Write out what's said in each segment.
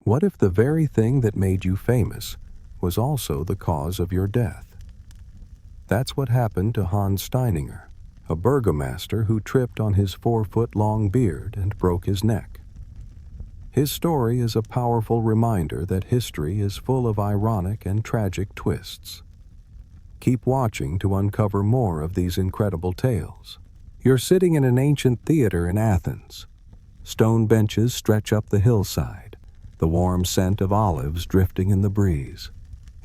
What if the very thing that made you famous was also the cause of your death? That's what happened to Hans Steininger, a burgomaster who tripped on his 4-foot-long beard and broke his neck. His story is a powerful reminder that history is full of ironic and tragic twists. Keep watching to uncover more of these incredible tales. You're sitting in an ancient theater in Athens. Stone benches stretch up the hillside, the warm scent of olives drifting in the breeze.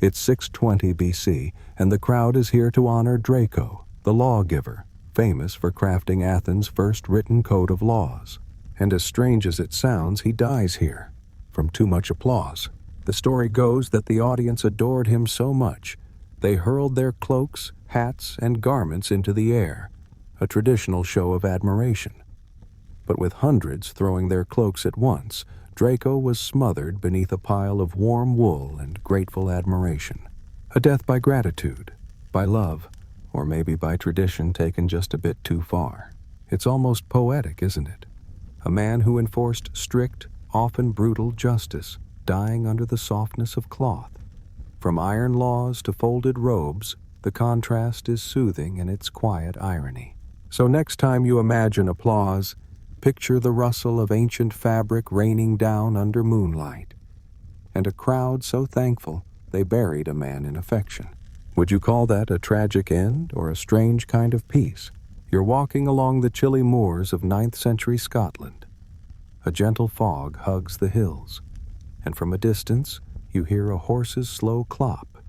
It's 620 BC, and the crowd is here to honor Draco, the Lawgiver, famous for crafting Athens' first written code of laws. And as strange as it sounds, he dies here, from too much applause. The story goes that the audience adored him so much, they hurled their cloaks, hats, and garments into the air, a traditional show of admiration. But with hundreds throwing their cloaks at once, Draco was smothered beneath a pile of warm wool and grateful admiration. A death by gratitude, by love, or maybe by tradition taken just a bit too far. It's almost poetic, isn't it? A man who enforced strict, often brutal justice, dying under the softness of cloth. From iron laws to folded robes, the contrast is soothing in its quiet irony. So next time you imagine applause, picture the rustle of ancient fabric raining down under moonlight, and a crowd so thankful they buried a man in affection. Would you call that a tragic end or a strange kind of peace? You're walking along the chilly moors of 9th century Scotland. A gentle fog hugs the hills, and from a distance you hear a horse's slow clop,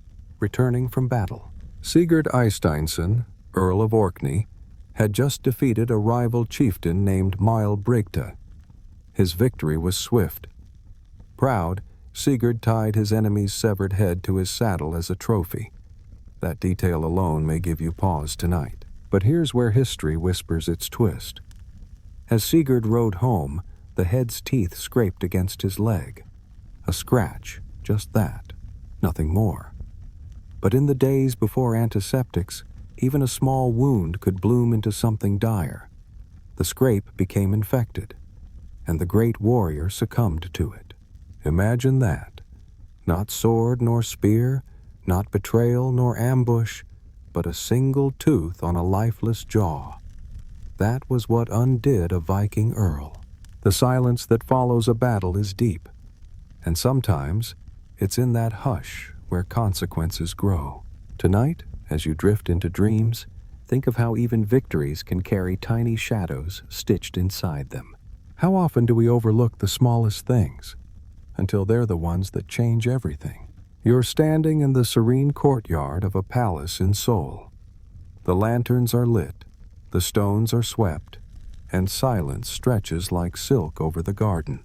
returning from battle. Sigurd Eysteinsson, Earl of Orkney, had just defeated a rival chieftain named Brigta. His victory was swift. Proud, Sigurd tied his enemy's severed head to his saddle as a trophy. That detail alone may give you pause tonight. But here's where history whispers its twist. As Sigurd rode home, the head's teeth scraped against his leg. A scratch, just that, nothing more. But in the days before antiseptics, even a small wound could bloom into something dire. The scrape became infected, and the great warrior succumbed to it. Imagine that. Not sword nor spear, not betrayal nor ambush, but a single tooth on a lifeless jaw. That was what undid a Viking earl. The silence that follows a battle is deep, and sometimes it's in that hush where consequences grow. Tonight, as you drift into dreams, think of how even victories can carry tiny shadows stitched inside them. How often do we overlook the smallest things, until they're the ones that change everything? You're standing in the serene courtyard of a palace in Seoul. The lanterns are lit, the stones are swept, and silence stretches like silk over the garden.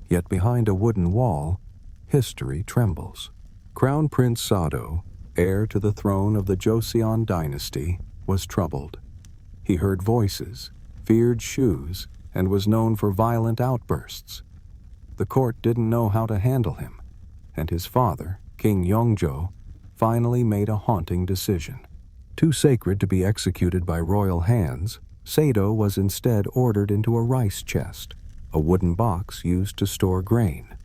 Yet behind a wooden wall, history trembles. Crown Prince Sado, heir to the throne of the Joseon dynasty, was troubled. He heard voices, feared shoes, and was known for violent outbursts. The court didn't know how to handle him, and his father, King Yongjo, finally made a haunting decision. Too sacred to be executed by royal hands, Sado was instead ordered into a rice chest, a wooden box used to store grain.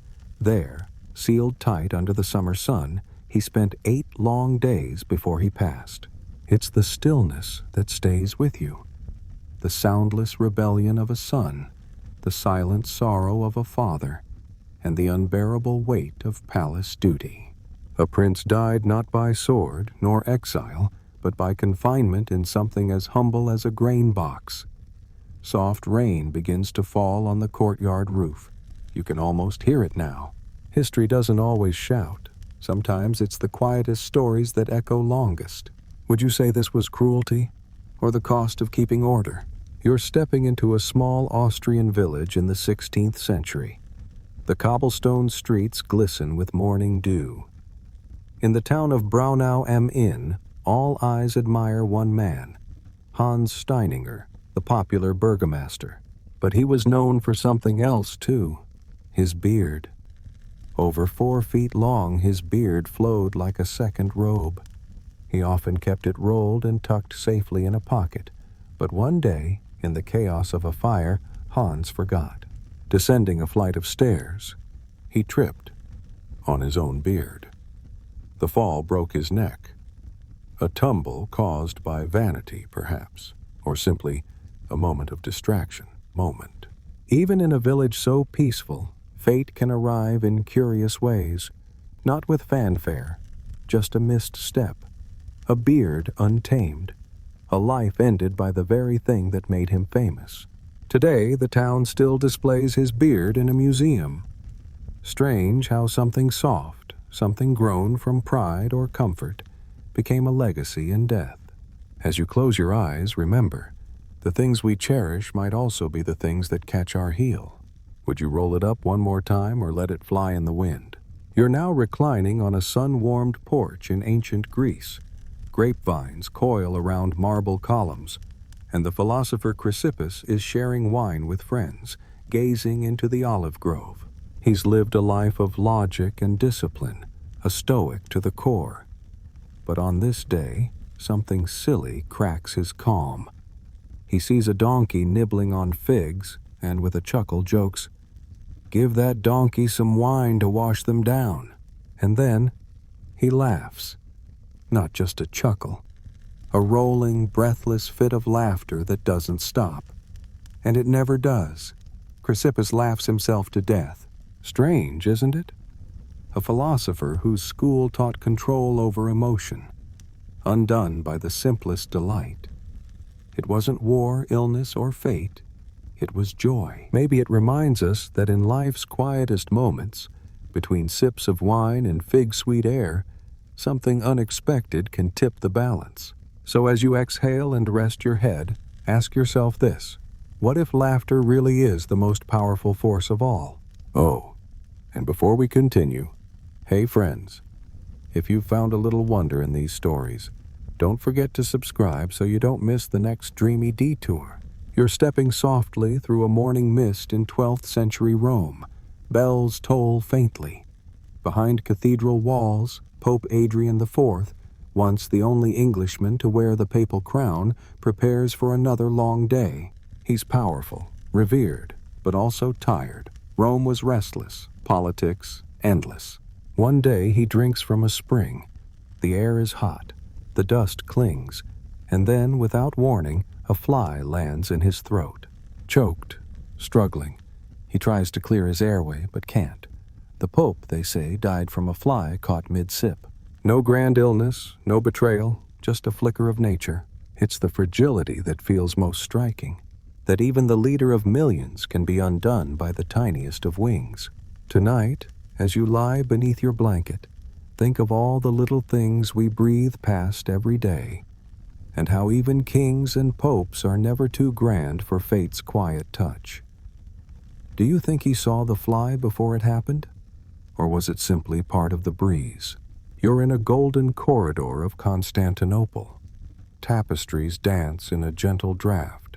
There, sealed tight under the summer sun, he spent 8 long days before he passed. It's the stillness that stays with you, the soundless rebellion of a son, the silent sorrow of a father, and the unbearable weight of palace duty. A prince died not by sword nor exile, but by confinement in something as humble as a grain box. Soft rain begins to fall on the courtyard roof. You can almost hear it now. History doesn't always shout. Sometimes it's the quietest stories that echo longest. Would you say this was cruelty, or the cost of keeping order? You're stepping into a small Austrian village in the 16th century. The cobblestone streets glisten with morning dew. In the town of Braunau am Inn, all eyes admire one man, Hans Steininger, the popular burgomaster. But he was known for something else too, his beard. Over 4 feet long, his beard flowed like a second robe. He often kept it rolled and tucked safely in a pocket, but one day, in the chaos of a fire, Hans forgot. Descending a flight of stairs, He tripped on his own beard. The fall broke his neck. A tumble caused by vanity, perhaps, or simply a moment of distraction. Even in a village so peaceful, fate can arrive in curious ways, not with fanfare, just a missed step, a beard untamed, a life ended by the very thing that made him famous. Today, the town still displays his beard in a museum. Strange how something soft, something grown from pride or comfort, became a legacy in death. As you close your eyes, remember, the things we cherish might also be the things that catch our heel. Would you roll it up one more time or let it fly in the wind? You're now reclining on a sun-warmed porch in ancient Greece. Grapevines coil around marble columns, and the philosopher Chrysippus is sharing wine with friends, gazing into the olive grove. He's lived a life of logic and discipline, a stoic to the core. But on this day, something silly cracks his calm. He sees a donkey nibbling on figs and with a chuckle jokes, "Give that donkey some wine to wash them down." And then he laughs. Not just a chuckle, a rolling, breathless fit of laughter that doesn't stop. And it never does. Chrysippus laughs himself to death. Strange, isn't it? A philosopher whose school taught control over emotion, undone by the simplest delight. It wasn't war, illness, or fate. It was joy. Maybe it reminds us that in life's quietest moments, between sips of wine and fig-sweet air, something unexpected can tip the balance. So as you exhale and rest your head, ask yourself this: what if laughter really is the most powerful force of all? Oh, and before we continue, hey friends, if you've found a little wonder in these stories, don't forget to subscribe so you don't miss the next dreamy detour. You're stepping softly through a morning mist in 12th century Rome. Bells toll faintly. Behind cathedral walls, Pope Adrian IV, once the only Englishman to wear the papal crown, prepares for another long day. He's powerful, revered, but also tired. Rome was restless, politics endless. One day he drinks from a spring. The air is hot. The dust clings, and then, without warning, a fly lands in his throat. Choked, struggling, he tries to clear his airway but can't. The Pope, they say, died from a fly caught mid-sip. No grand illness, no betrayal, just a flicker of nature. It's the fragility that feels most striking, that even the leader of millions can be undone by the tiniest of wings. Tonight, as you lie beneath your blanket, think of all the little things we breathe past every day, and how even kings and popes are never too grand for fate's quiet touch. Do you think he saw the fly before it happened? Or was it simply part of the breeze? You're in a golden corridor of Constantinople. Tapestries dance in a gentle draft.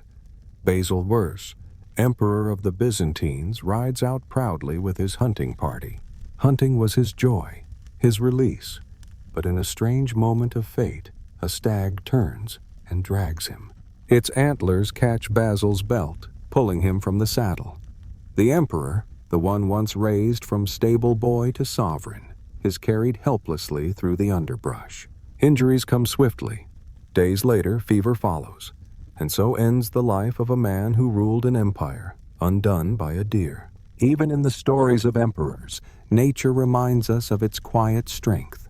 Basil Verse, Emperor of the Byzantines, rides out proudly with his hunting party. Hunting was his joy, his release, but in a strange moment of fate, a stag turns and drags him. Its antlers catch Basil's belt, pulling him from the saddle. The emperor, the one once raised from stable boy to sovereign, is carried helplessly through the underbrush. Injuries come swiftly. Days later, fever follows, and so ends the life of a man who ruled an empire, undone by a deer. Even in the stories of emperors, nature reminds us of its quiet strength,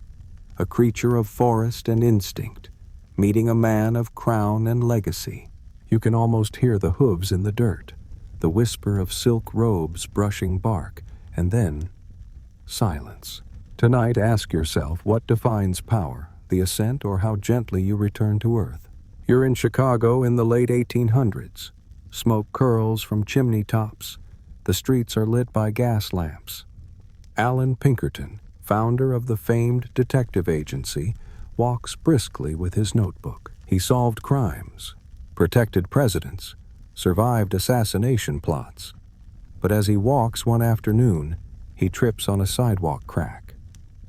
a creature of forest and instinct, meeting a man of crown and legacy. You can almost hear the hooves in the dirt, the whisper of silk robes brushing bark, and then silence. Tonight, ask yourself what defines power, the ascent, or how gently you return to earth. You're in Chicago in the late 1800s. Smoke curls from chimney tops. The streets are lit by gas lamps. Alan Pinkerton, founder of the famed detective agency, walks briskly with his notebook. He solved crimes, protected presidents, survived assassination plots. But as he walks one afternoon, he trips on a sidewalk crack.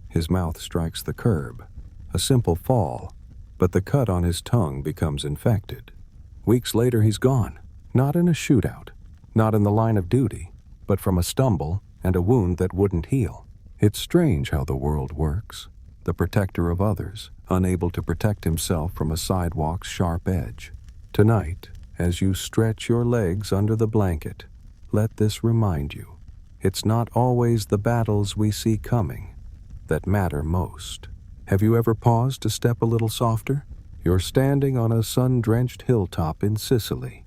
His mouth strikes the curb. A simple fall, but the cut on his tongue becomes infected. Weeks later, he's gone. Not in a shootout, not in the line of duty, but from a stumble and a wound that wouldn't heal. It's strange how the world works. The protector of others, unable to protect himself from a sidewalk's sharp edge. Tonight, as you stretch your legs under the blanket, let this remind you, it's not always the battles we see coming that matter most. Have you ever paused to step a little softer? You're standing on a sun-drenched hilltop in Sicily.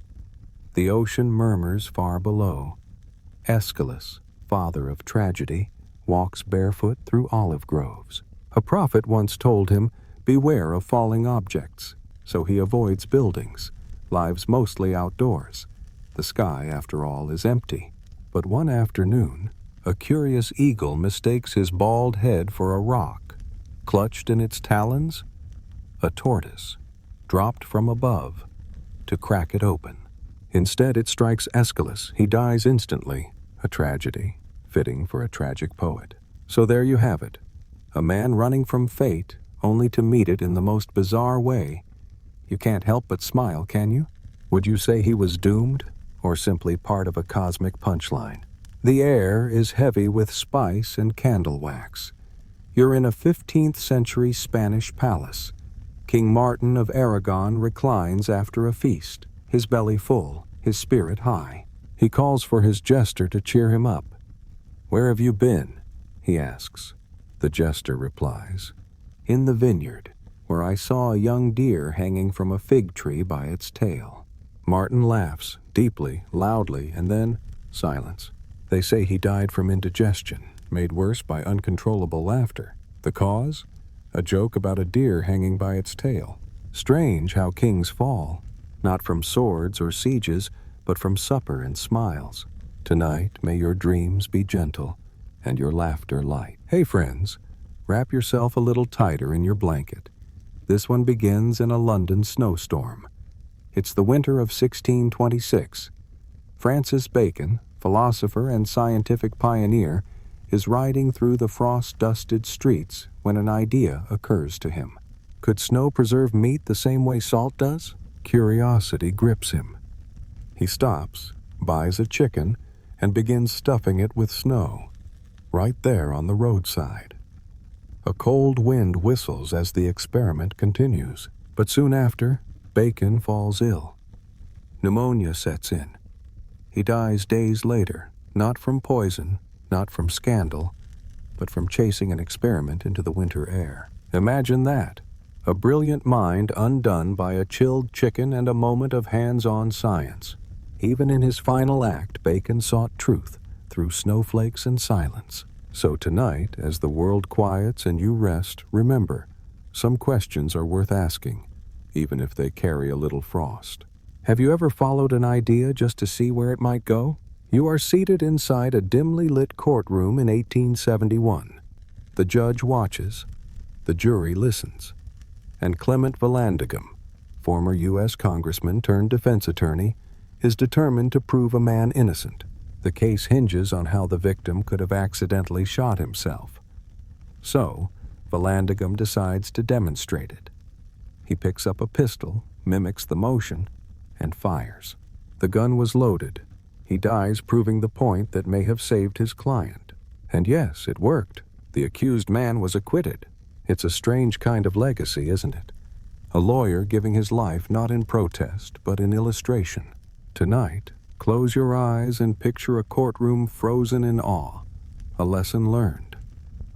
The ocean murmurs far below. Aeschylus, father of tragedy, walks barefoot through olive groves. A prophet once told him, beware of falling objects, so he avoids buildings, lives mostly outdoors. The sky, after all, is empty. But one afternoon, a curious eagle mistakes his bald head for a rock. Clutched in its talons, a tortoise, dropped from above to crack it open. Instead, it strikes Aeschylus. He dies instantly, a tragedy, fitting for a tragic poet. So there you have it, a man running from fate only to meet it in the most bizarre way. You can't help but smile, can you? Would you say he was doomed, or simply part of a cosmic punchline? The air is heavy with spice and candle wax. You're in a 15th century Spanish palace. King Martin of Aragon reclines after a feast, his belly full, his spirit high. He calls for his jester to cheer him up. "Where have you been?" he asks. The jester replies, "In the vineyard, where I saw a young deer hanging from a fig tree by its tail." Martin laughs, deeply, loudly, and then silence. They say he died from indigestion, made worse by uncontrollable laughter. The cause? A joke about a deer hanging by its tail. Strange how kings fall, not from swords or sieges, but from supper and smiles. Tonight, may your dreams be gentle and your laughter light. Hey friends, wrap yourself a little tighter in your blanket. This one begins in a London snowstorm. It's the winter of 1626. Francis Bacon, philosopher and scientific pioneer, is riding through the frost-dusted streets when an idea occurs to him. Could snow preserve meat the same way salt does? Curiosity grips him. He stops, buys a chicken, and begins stuffing it with snow, right there on the roadside. A cold wind whistles as the experiment continues, but soon after, Bacon falls ill. Pneumonia sets in. He dies days later, not from poison, not from scandal, but from chasing an experiment into the winter air. Imagine that, a brilliant mind undone by a chilled chicken and a moment of hands-on science. Even in his final act, Bacon sought truth through snowflakes and silence. So tonight, as the world quiets and you rest, remember, some questions are worth asking, even if they carry a little frost. Have you ever followed an idea just to see where it might go? You are seated inside a dimly lit courtroom in 1871. The judge watches, the jury listens, and Clement Vallandigham, former U.S. congressman turned defense attorney, is determined to prove a man innocent. The case hinges on how the victim could have accidentally shot himself. So, Vallandigham decides to demonstrate it. He picks up a pistol, mimics the motion, and fires. The gun was loaded. He dies proving the point that may have saved his client. And yes, it worked. The accused man was acquitted. It's a strange kind of legacy, isn't it? A lawyer giving his life not in protest, but in illustration. Tonight, close your eyes and picture a courtroom frozen in awe. A lesson learned.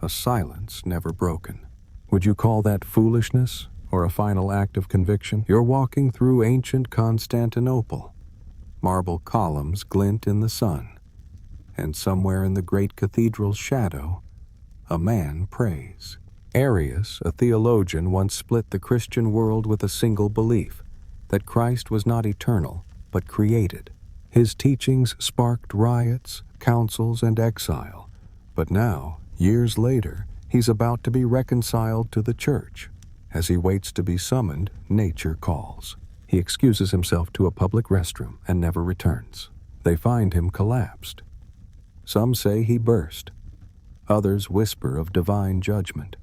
A silence never broken. Would you call that foolishness or a final act of conviction? You're walking through ancient Constantinople. Marble columns glint in the sun, and somewhere in the great cathedral's shadow, a man prays. Arius, a theologian, once split the Christian world with a single belief, that Christ was not eternal, but created. His teachings sparked riots, councils, and exile. But now, years later, he's about to be reconciled to the church. As he waits to be summoned, nature calls. He excuses himself to a public restroom and never returns. They find him collapsed. Some say he burst. Others whisper of divine judgment.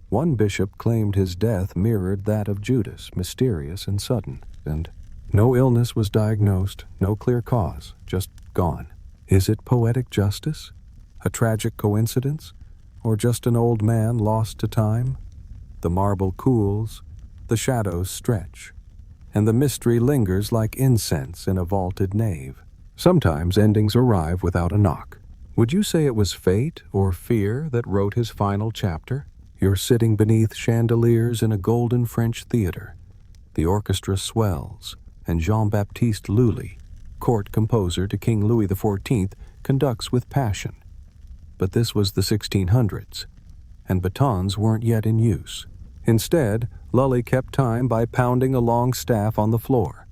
One bishop claimed his death mirrored that of Judas, mysterious and sudden, and no illness was diagnosed, no clear cause, just gone. Is it poetic justice? A tragic coincidence? Or just an old man lost to time? The marble cools, the shadows stretch, and the mystery lingers like incense in a vaulted nave. Sometimes endings arrive without a knock. Would you say it was fate or fear that wrote his final chapter? You're sitting beneath chandeliers in a golden French theater. The orchestra swells, and Jean-Baptiste Lully, court composer to King Louis XIV, conducts with passion. But this was the 1600s, and batons weren't yet in use. Instead, Lully kept time by pounding a long staff on the floor.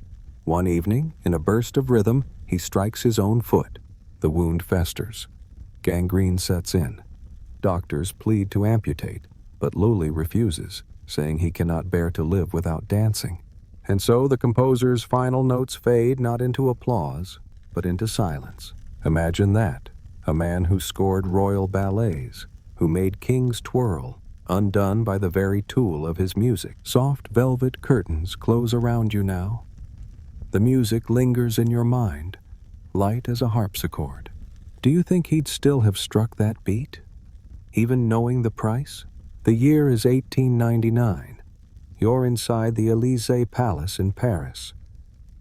One evening, in a burst of rhythm, he strikes his own foot. The wound festers. Gangrene sets in. Doctors plead to amputate, but Lully refuses, saying he cannot bear to live without dancing. And so the composer's final notes fade not into applause, but into silence. Imagine that. A man who scored royal ballets, who made kings twirl, undone by the very tool of his music. Soft velvet curtains close around you now. The music lingers in your mind, light as a harpsichord. Do you think he'd still have struck that beat, even knowing the price? The year is 1899. You're inside the Élysée Palace in Paris.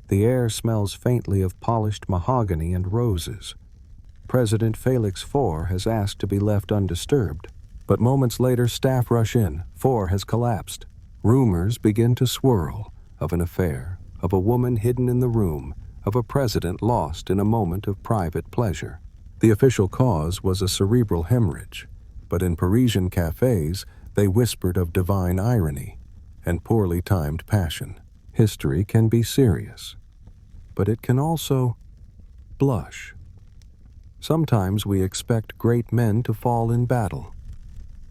The air smells faintly of polished mahogany and roses. President Félix IV has asked to be left undisturbed, but moments later staff rush in. IV has collapsed. Rumors begin to swirl of an affair, of a woman hidden in the room, of a president lost in a moment of private pleasure. The official cause was a cerebral hemorrhage, but in Parisian cafes they whispered of divine irony and poorly timed passion. History can be serious, but it can also blush. Sometimes we expect great men to fall in battle,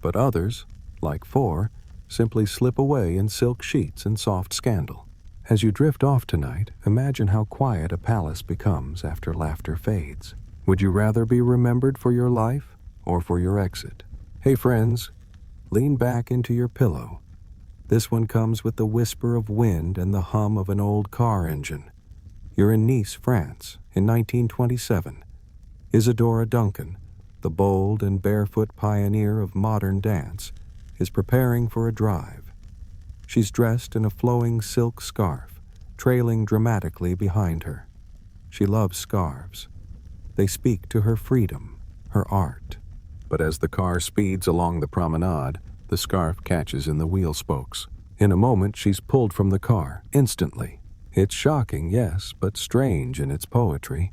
but others, like IV, simply slip away in silk sheets and soft scandal. As you drift off tonight, imagine how quiet a palace becomes after laughter fades. Would you rather be remembered for your life or for your exit? Hey friends, lean back into your pillow. This one comes with the whisper of wind and the hum of an old car engine. You're in Nice, France, in 1927. Isadora Duncan, the bold and barefoot pioneer of modern dance, is preparing for a drive. She's dressed in a flowing silk scarf, trailing dramatically behind her. She loves scarves. They speak to her freedom, her art. But as the car speeds along the promenade, the scarf catches in the wheel spokes. In a moment, she's pulled from the car, instantly. It's shocking, yes, but strange in its poetry.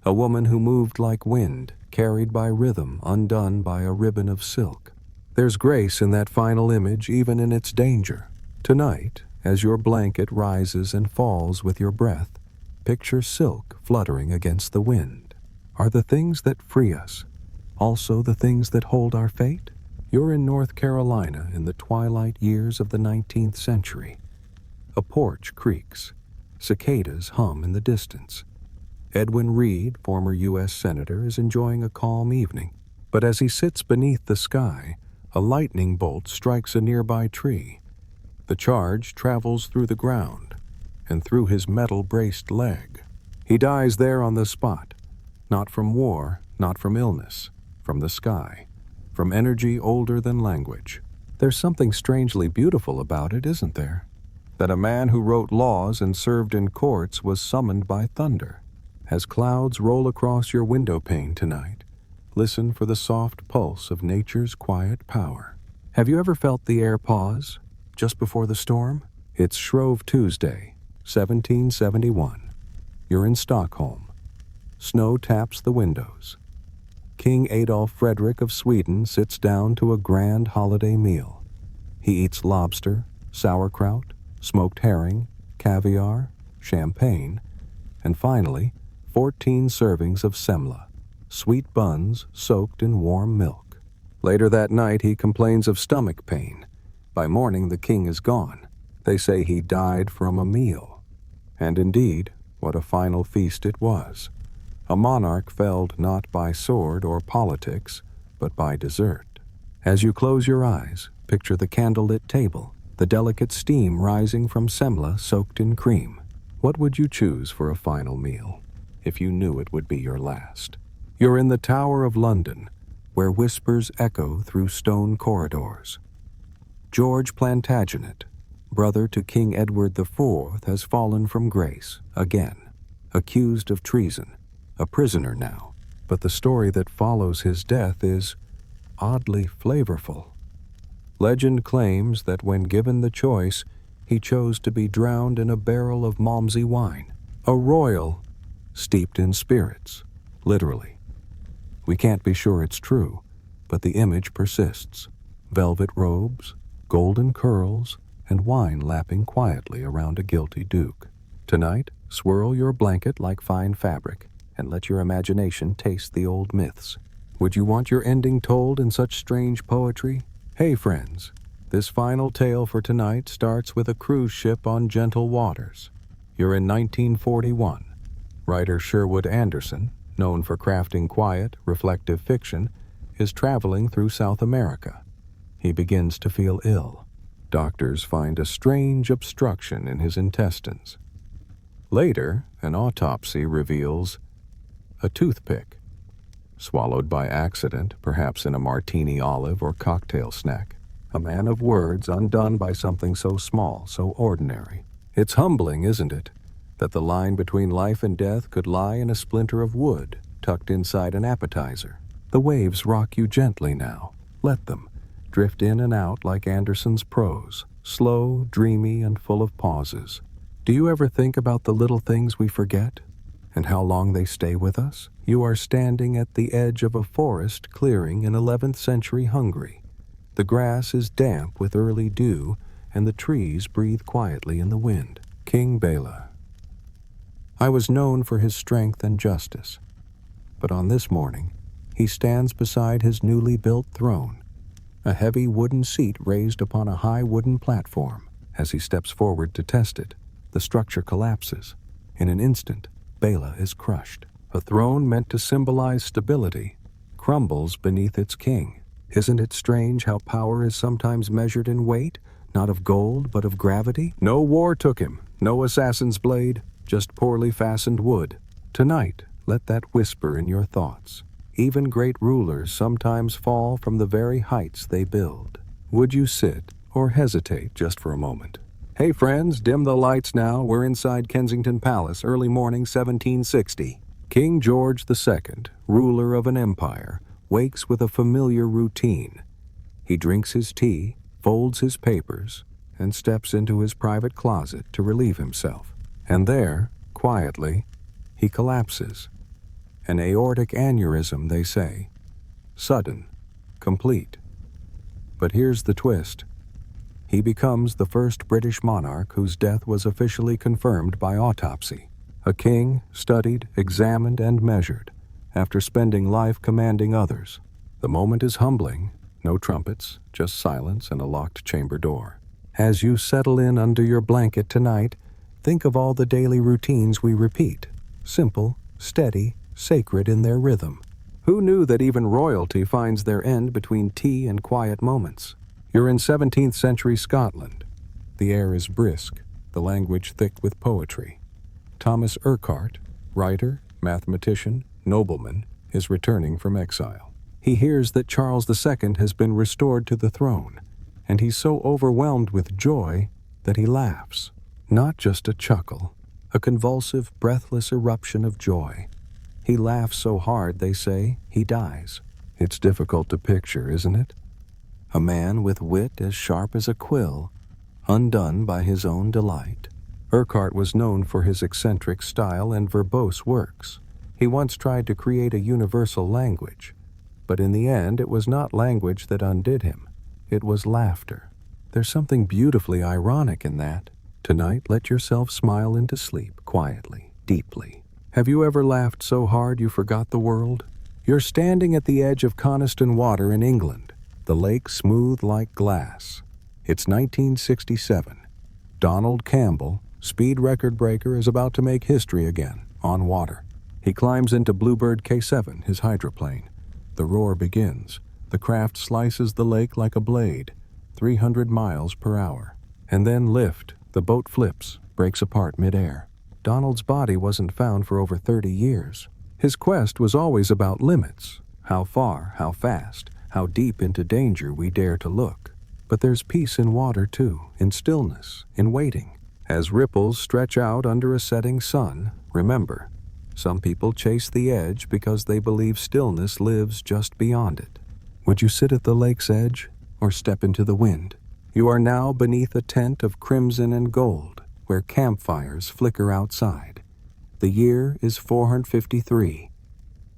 A woman who moved like wind, carried by rhythm, undone by a ribbon of silk. There's grace in that final image, even in its danger. Tonight, as your blanket rises and falls with your breath, picture silk fluttering against the wind. Are the things that free us also the things that hold our fate? You're in North Carolina in the twilight years of the 19th century. A porch creaks. Cicadas hum in the distance. Edwin Reed, former U.S. Senator, is enjoying a calm evening. But as he sits beneath the sky, a lightning bolt strikes a nearby tree. The charge travels through the ground and through his metal-braced leg. He dies there on the spot, not from war, not from illness, from the sky, from energy older than language. There's something strangely beautiful about it, isn't there? That a man who wrote laws and served in courts was summoned by thunder. As clouds roll across your window pane tonight, listen for the soft pulse of nature's quiet power. Have you ever felt the air pause just before the storm? It's Shrove Tuesday, 1771. You're in Stockholm. Snow taps the windows. King Adolf Frederick of Sweden sits down to a grand holiday meal. He eats lobster, sauerkraut, smoked herring, caviar, champagne, and finally, 14 servings of semla, sweet buns soaked in warm milk. Later that night, he complains of stomach pain. By morning, the king is gone. They say he died from a meal. And indeed, what a final feast it was. A monarch felled not by sword or politics, but by dessert. As you close your eyes, picture the candlelit table, the delicate steam rising from semla soaked in cream. What would you choose for a final meal, if you knew it would be your last? You're in the Tower of London, where whispers echo through stone corridors. George Plantagenet, brother to King Edward IV, has fallen from grace again, accused of treason, a prisoner now. But the story that follows his death is oddly flavorful. Legend claims that when given the choice, he chose to be drowned in a barrel of Malmsey wine, a royal steeped in spirits, literally. We can't be sure it's true, but the image persists. Velvet robes, golden curls, and wine lapping quietly around a guilty duke. Tonight, swirl your blanket like fine fabric and let your imagination taste the old myths. Would you want your ending told in such strange poetry? Hey friends, this final tale for tonight starts with a cruise ship on gentle waters. You're in 1941. Writer Sherwood Anderson, known for crafting quiet, reflective fiction, is traveling through South America. He begins to feel ill. Doctors find a strange obstruction in his intestines. Later, an autopsy reveals a toothpick, swallowed by accident, perhaps in a martini olive or cocktail snack. A man of words undone by something so small, so ordinary. It's humbling, isn't it, that the line between life and death could lie in a splinter of wood tucked inside an appetizer. The waves rock you gently now. Let them drift in and out like Anderson's prose, slow, dreamy, and full of pauses. Do you ever think about the little things we forget and how long they stay with us? You are standing at the edge of a forest clearing in 11th century Hungary. The grass is damp with early dew, and the trees breathe quietly in the wind. King Bela. I was known for his strength and justice, but on this morning, he stands beside his newly built throne, a heavy wooden seat raised upon a high wooden platform. As he steps forward to test it, the structure collapses. In an instant, Bela is crushed. A throne meant to symbolize stability crumbles beneath its king. Isn't it strange how power is sometimes measured in weight, not of gold, but of gravity? No war took him, no assassin's blade, just poorly fastened wood. Tonight, let that whisper in your thoughts. Even great rulers sometimes fall from the very heights they build. Would you sit or hesitate just for a moment? Hey friends, dim the lights now. We're inside Kensington Palace, early morning 1760. King George II, ruler of an empire, wakes with a familiar routine. He drinks his tea, folds his papers, and steps into his private closet to relieve himself. And there, quietly, he collapses. An aortic aneurysm, they say. Sudden, complete. But here's the twist. He becomes the first British monarch whose death was officially confirmed by autopsy. A king studied, examined, and measured, after spending life commanding others. The moment is humbling. No trumpets, just silence and a locked chamber door. As you settle in under your blanket tonight, think of all the daily routines we repeat. Simple, steady, sacred in their rhythm. Who knew that even royalty finds their end between tea and quiet moments? You're in 17th century Scotland. The air is brisk, the language thick with poetry. Thomas Urquhart, writer, mathematician, nobleman, is returning from exile. He hears that Charles II has been restored to the throne, and he's so overwhelmed with joy that he laughs. Not just a chuckle, a convulsive, breathless eruption of joy. He laughs so hard, they say, he dies. It's difficult to picture, isn't it? A man with wit as sharp as a quill, undone by his own delight. Urquhart was known for his eccentric style and verbose works. He once tried to create a universal language, but in the end it was not language that undid him. It was laughter. There's something beautifully ironic in that. Tonight, let yourself smile into sleep, quietly, deeply. Have you ever laughed so hard you forgot the world? You're standing at the edge of Coniston Water in England, the lake smooth like glass. It's 1967. Donald Campbell, speed record breaker, is about to make history again, on water. He climbs into Bluebird K7, his hydroplane. The roar begins. The craft slices the lake like a blade, 300 miles per hour. And then lift. The boat flips, breaks apart midair. Donald's body wasn't found for over 30 years. His quest was always about limits, How far, how fast, how deep into danger we dare to look. But there's peace in water too, in stillness, in waiting. As ripples stretch out under a setting sun, remember, some people chase the edge because they believe stillness lives just beyond it. Would you sit at the lake's edge or step into the wind? You are now beneath a tent of crimson and gold, where campfires flicker outside. The year is 453.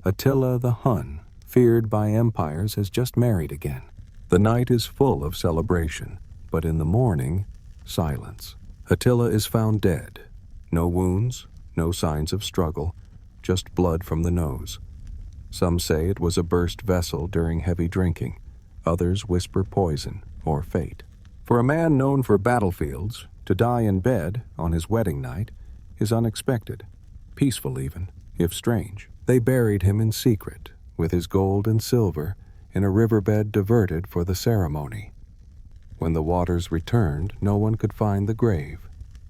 Attila the Hun, feared by empires, has just married again. The night is full of celebration, but in the morning, silence. Attila is found dead. No wounds, no signs of struggle, just blood from the nose. Some say it was a burst vessel during heavy drinking. Others whisper poison or fate. For a man known for battlefields, to die in bed on his wedding night is unexpected, peaceful even, if strange. They buried him in secret, with his gold and silver, in a riverbed diverted for the ceremony. When the waters returned, no one could find the grave.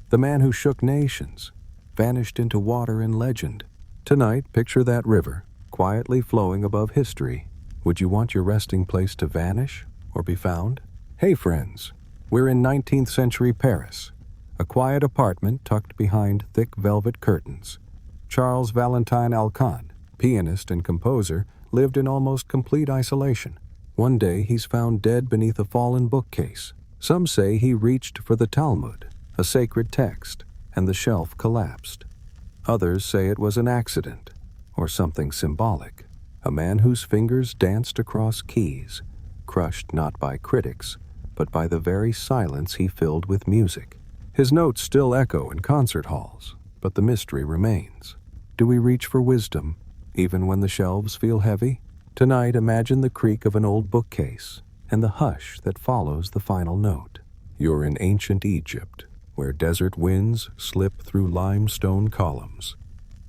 The man who shook nations vanished into water in legend. Tonight, picture that river, quietly flowing above history. Would you want your resting place to vanish or be found? Hey friends, we're in 19th century Paris, a quiet apartment tucked behind thick velvet curtains. Charles Valentin Alcan, pianist and composer, lived in almost complete isolation. One day he's found dead beneath a fallen bookcase. Some say he reached for the Talmud, a sacred text, and the shelf collapsed. Others say it was an accident, or something symbolic. A man whose fingers danced across keys, crushed not by critics, but by the very silence he filled with music. His notes still echo in concert halls, but the mystery remains. Do we reach for wisdom, even when the shelves feel heavy? Tonight, imagine the creak of an old bookcase and the hush that follows the final note. You're in ancient Egypt, where desert winds slip through limestone columns.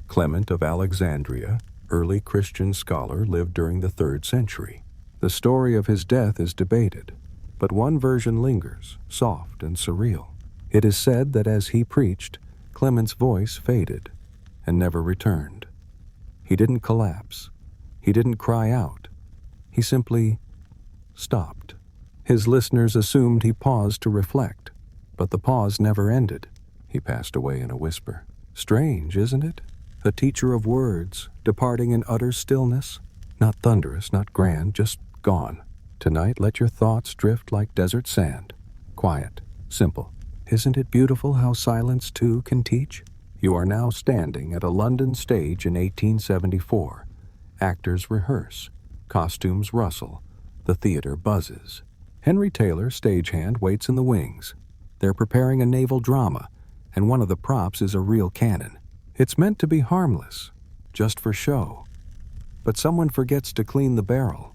Clement of Alexandria, early Christian scholar, lived during the 3rd century. The story of his death is debated, but one version lingers, soft and surreal. It is said that as he preached, Clement's voice faded and never returned. He didn't collapse. He didn't cry out. He simply stopped. His listeners assumed he paused to reflect, but the pause never ended. He passed away in a whisper. Strange, isn't it? A teacher of words, departing in utter stillness. Not thunderous, not grand, just gone. Tonight, let your thoughts drift like desert sand. Quiet, simple. Isn't it beautiful how silence, too, can teach? You are now standing at a London stage in 1874. Actors rehearse. Costumes rustle. The theater buzzes. Henry Taylor, stagehand, waits in the wings. They're preparing a naval drama, and one of the props is a real cannon. It's meant to be harmless, just for show. But someone forgets to clean the barrel.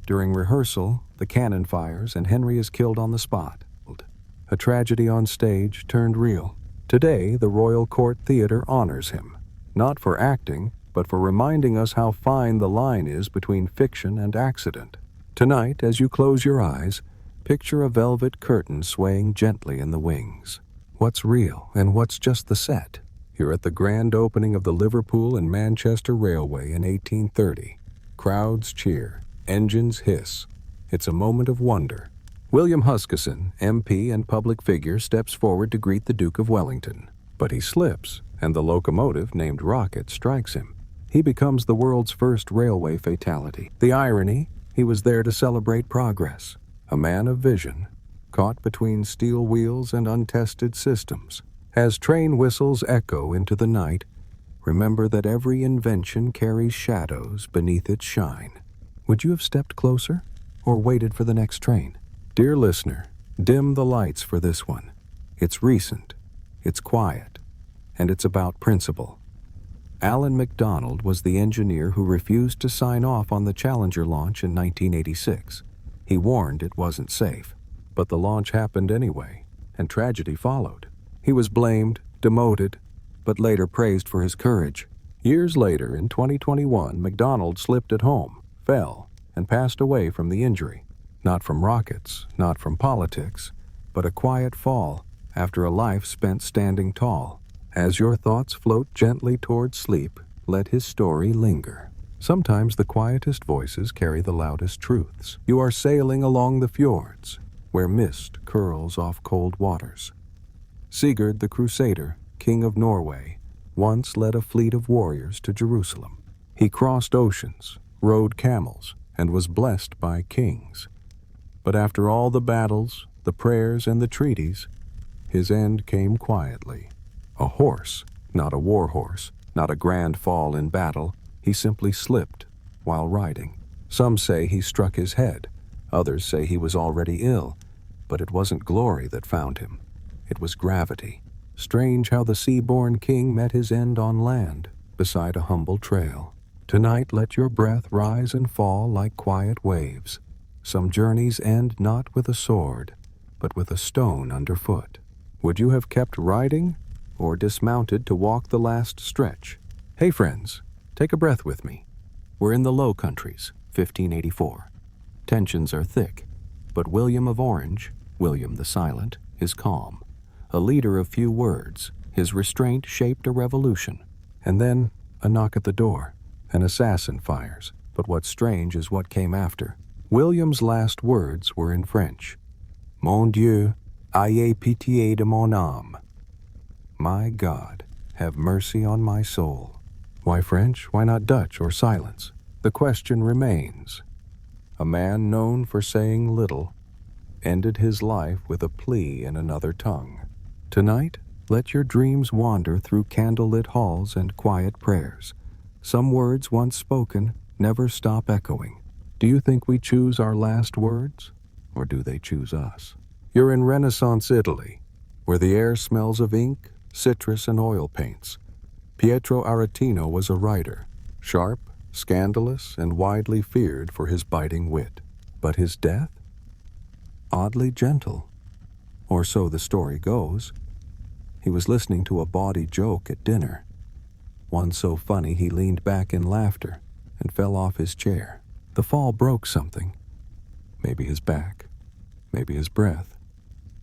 During rehearsal, the cannon fires and Henry is killed on the spot. A tragedy on stage turned real. Today, the Royal Court Theatre honors him, not for acting, but for reminding us how fine the line is between fiction and accident. Tonight, as you close your eyes, picture a velvet curtain swaying gently in the wings. What's real and what's just the set? You're at the grand opening of the Liverpool and Manchester Railway in 1830. Crowds cheer. Engines hiss. It's a moment of wonder. William Huskisson, MP and public figure, steps forward to greet the Duke of Wellington. But he slips, and the locomotive, named Rocket, strikes him. He becomes the world's first railway fatality. The irony, he was there to celebrate progress. A man of vision, caught between steel wheels and untested systems. As train whistles echo into the night, remember that every invention carries shadows beneath its shine. Would you have stepped closer, or waited for the next train? Dear listener, dim the lights for this one. It's recent, it's quiet, and it's about principle. Alan MacDonald was the engineer who refused to sign off on the Challenger launch in 1986. He warned it wasn't safe, but the launch happened anyway, and tragedy followed. He was blamed, demoted, but later praised for his courage. Years later, in 2021, MacDonald slipped at home, fell, and passed away from the injury. Not from rockets, not from politics, but a quiet fall after a life spent standing tall. As your thoughts float gently toward sleep, let his story linger. Sometimes the quietest voices carry the loudest truths. You are sailing along the fjords, where mist curls off cold waters. Sigurd the Crusader, king of Norway, once led a fleet of warriors to Jerusalem. He crossed oceans, rode camels, and was blessed by kings. But after all the battles, the prayers, and the treaties, his end came quietly. A horse, not a war horse, not a grand fall in battle, he simply slipped while riding. Some say he struck his head, others say he was already ill, but it wasn't glory that found him. It was gravity. Strange how the sea-born king met his end on land, beside a humble trail. Tonight let your breath rise and fall like quiet waves. Some journeys end not with a sword, but with a stone underfoot. Would you have kept riding, or dismounted to walk the last stretch? Hey friends, take a breath with me. We're in the Low Countries, 1584. Tensions are thick, but William of Orange, William the Silent, is calm. A leader of few words, his restraint shaped a revolution. And then, a knock at the door. An assassin fires, but what's strange is what came after. William's last words were in French. Mon Dieu, ayez pitié de mon âme. My God, have mercy on my soul. Why French? Why not Dutch or silence? The question remains. A man known for saying little ended his life with a plea in another tongue. Tonight, let your dreams wander through candlelit halls and quiet prayers. Some words once spoken never stop echoing. Do you think we choose our last words, or do they choose us? You're in Renaissance Italy, where the air smells of ink, citrus, and oil paints. Pietro Aretino was a writer, sharp, scandalous, and widely feared for his biting wit. But his death? Oddly gentle. Or so the story goes. He was listening to a bawdy joke at dinner. One so funny he leaned back in laughter and fell off his chair. The fall broke something. Maybe his back, maybe his breath.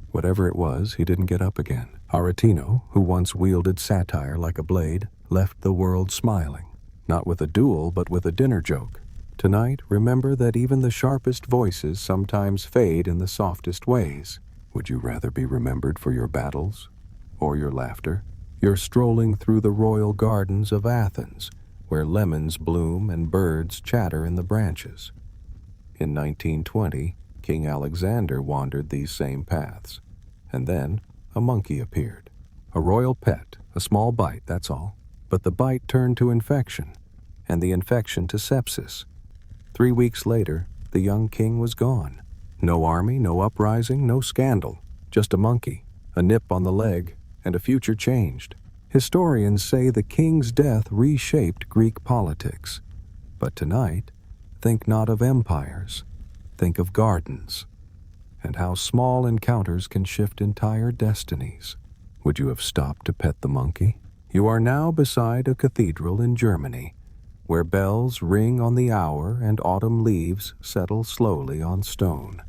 Whatever it was, he didn't get up again. Aretino, who once wielded satire like a blade, left the world smiling. Not with a duel, but with a dinner joke. Tonight, remember that even the sharpest voices sometimes fade in the softest ways. Would you rather be remembered for your battles or your laughter? You're strolling through the royal gardens of Athens, where lemons bloom and birds chatter in the branches. In 1920, King Alexander wandered these same paths, and then a monkey appeared. A royal pet, a small bite, that's all. But the bite turned to infection, and the infection to sepsis. 3 weeks later, the young king was gone. No army, no uprising, no scandal. Just a monkey, a nip on the leg, and a future changed. Historians say the king's death reshaped Greek politics. But tonight, think not of empires, think of gardens, and how small encounters can shift entire destinies. Would you have stopped to pet the monkey? You are now beside a cathedral in Germany, where bells ring on the hour and autumn leaves settle slowly on stone.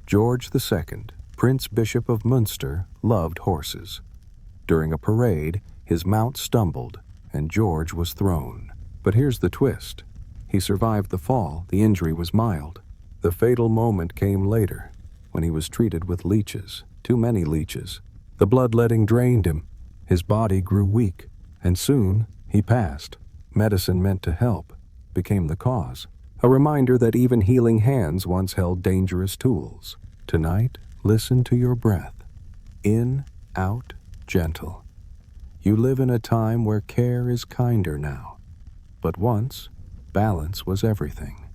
George II, Prince Bishop of Münster, loved horses. During a parade, his mount stumbled, and George was thrown. But here's the twist. He survived the fall. The injury was mild. The fatal moment came later, when he was treated with leeches, too many leeches. The bloodletting drained him. His body grew weak, and soon he passed. Medicine meant to help became the cause. A reminder that even healing hands once held dangerous tools. Tonight, listen to your breath. In, out, gentle. You live in a time where care is kinder now. But once, balance was everything.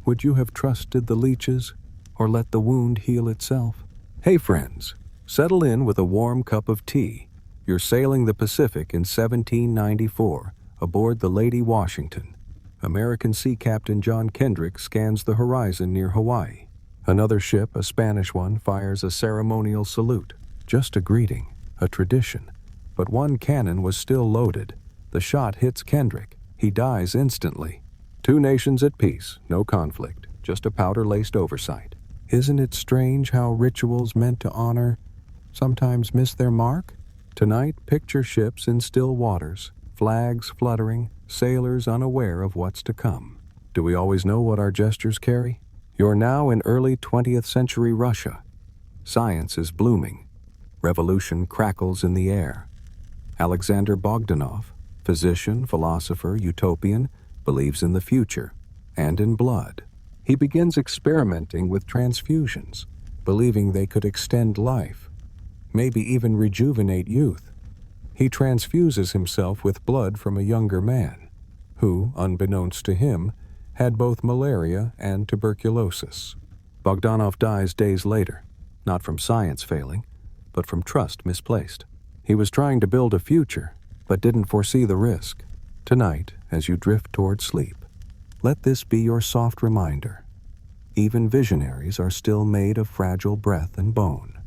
Would you have trusted the leeches, or let the wound heal itself? Hey friends, settle in with a warm cup of tea. You're sailing the Pacific in 1794 aboard the Lady Washington. American Sea Captain John Kendrick scans the horizon near Hawaii. Another ship, a Spanish one, fires a ceremonial salute. Just a greeting, a tradition. But one cannon was still loaded. The shot hits Kendrick. He dies instantly. 2 nations at peace, no conflict, just a powder-laced oversight. Isn't it strange how rituals meant to honor sometimes miss their mark? Tonight, picture ships in still waters, flags fluttering, sailors unaware of what's to come. Do we always know what our gestures carry? You're now in early 20th century Russia. Science is blooming. Revolution crackles in the air. Alexander Bogdanov, physician, philosopher, utopian, believes in the future and in blood. He begins experimenting with transfusions, believing they could extend life, maybe even rejuvenate youth. He transfuses himself with blood from a younger man, who, unbeknownst to him, had both malaria and tuberculosis. Bogdanov dies days later, not from science failing, but from trust misplaced. He was trying to build a future, but didn't foresee the risk. Tonight, as you drift toward sleep, let this be your soft reminder. Even visionaries are still made of fragile breath and bone.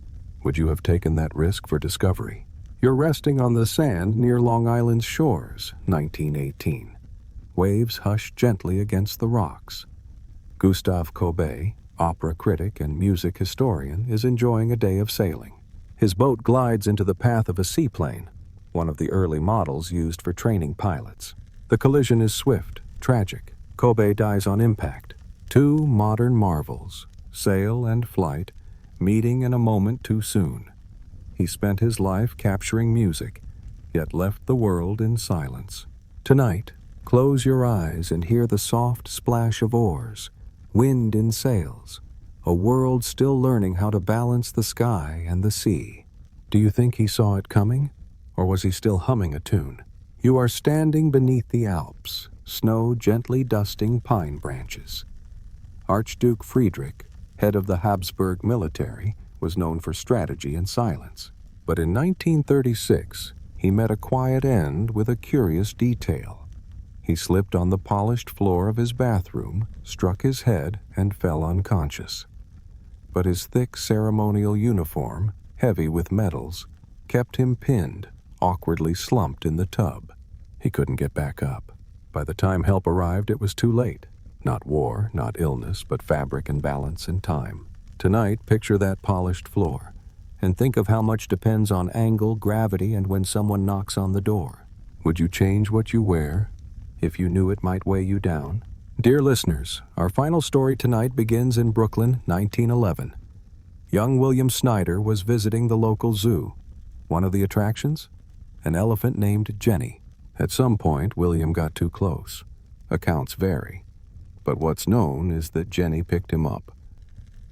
Would you have taken that risk for discovery? You're resting on the sand near Long Island's shores, 1918. Waves hush gently against the rocks. Gustave Courbet, opera critic and music historian, is enjoying a day of sailing. His boat glides into the path of a seaplane, one of the early models used for training pilots. The collision is swift, tragic. Courbet dies on impact. Two modern marvels, sail and flight, meeting in a moment too soon. He spent his life capturing music, yet left the world in silence. Tonight, close your eyes and hear the soft splash of oars, wind in sails, a world still learning how to balance the sky and the sea. Do you think he saw it coming, or was he still humming a tune? You are standing beneath the Alps, snow gently dusting pine branches. Archduke Friedrich, head of the Habsburg military, was known for strategy and silence. But in 1936, he met a quiet end with a curious detail. He slipped on the polished floor of his bathroom, struck his head, and fell unconscious. But his thick ceremonial uniform, heavy with medals, kept him pinned, awkwardly slumped in the tub. He couldn't get back up. By the time help arrived, it was too late. Not war, not illness, but fabric and balance and time. Tonight, picture that polished floor, and think of how much depends on angle, gravity, and when someone knocks on the door. Would you change what you wear if you knew it might weigh you down? Dear listeners, our final story tonight begins in Brooklyn, 1911. Young William Snyder was visiting the local zoo. One of the attractions? An elephant named Jenny. At some point, William got too close. Accounts vary. But what's known is that Jenny picked him up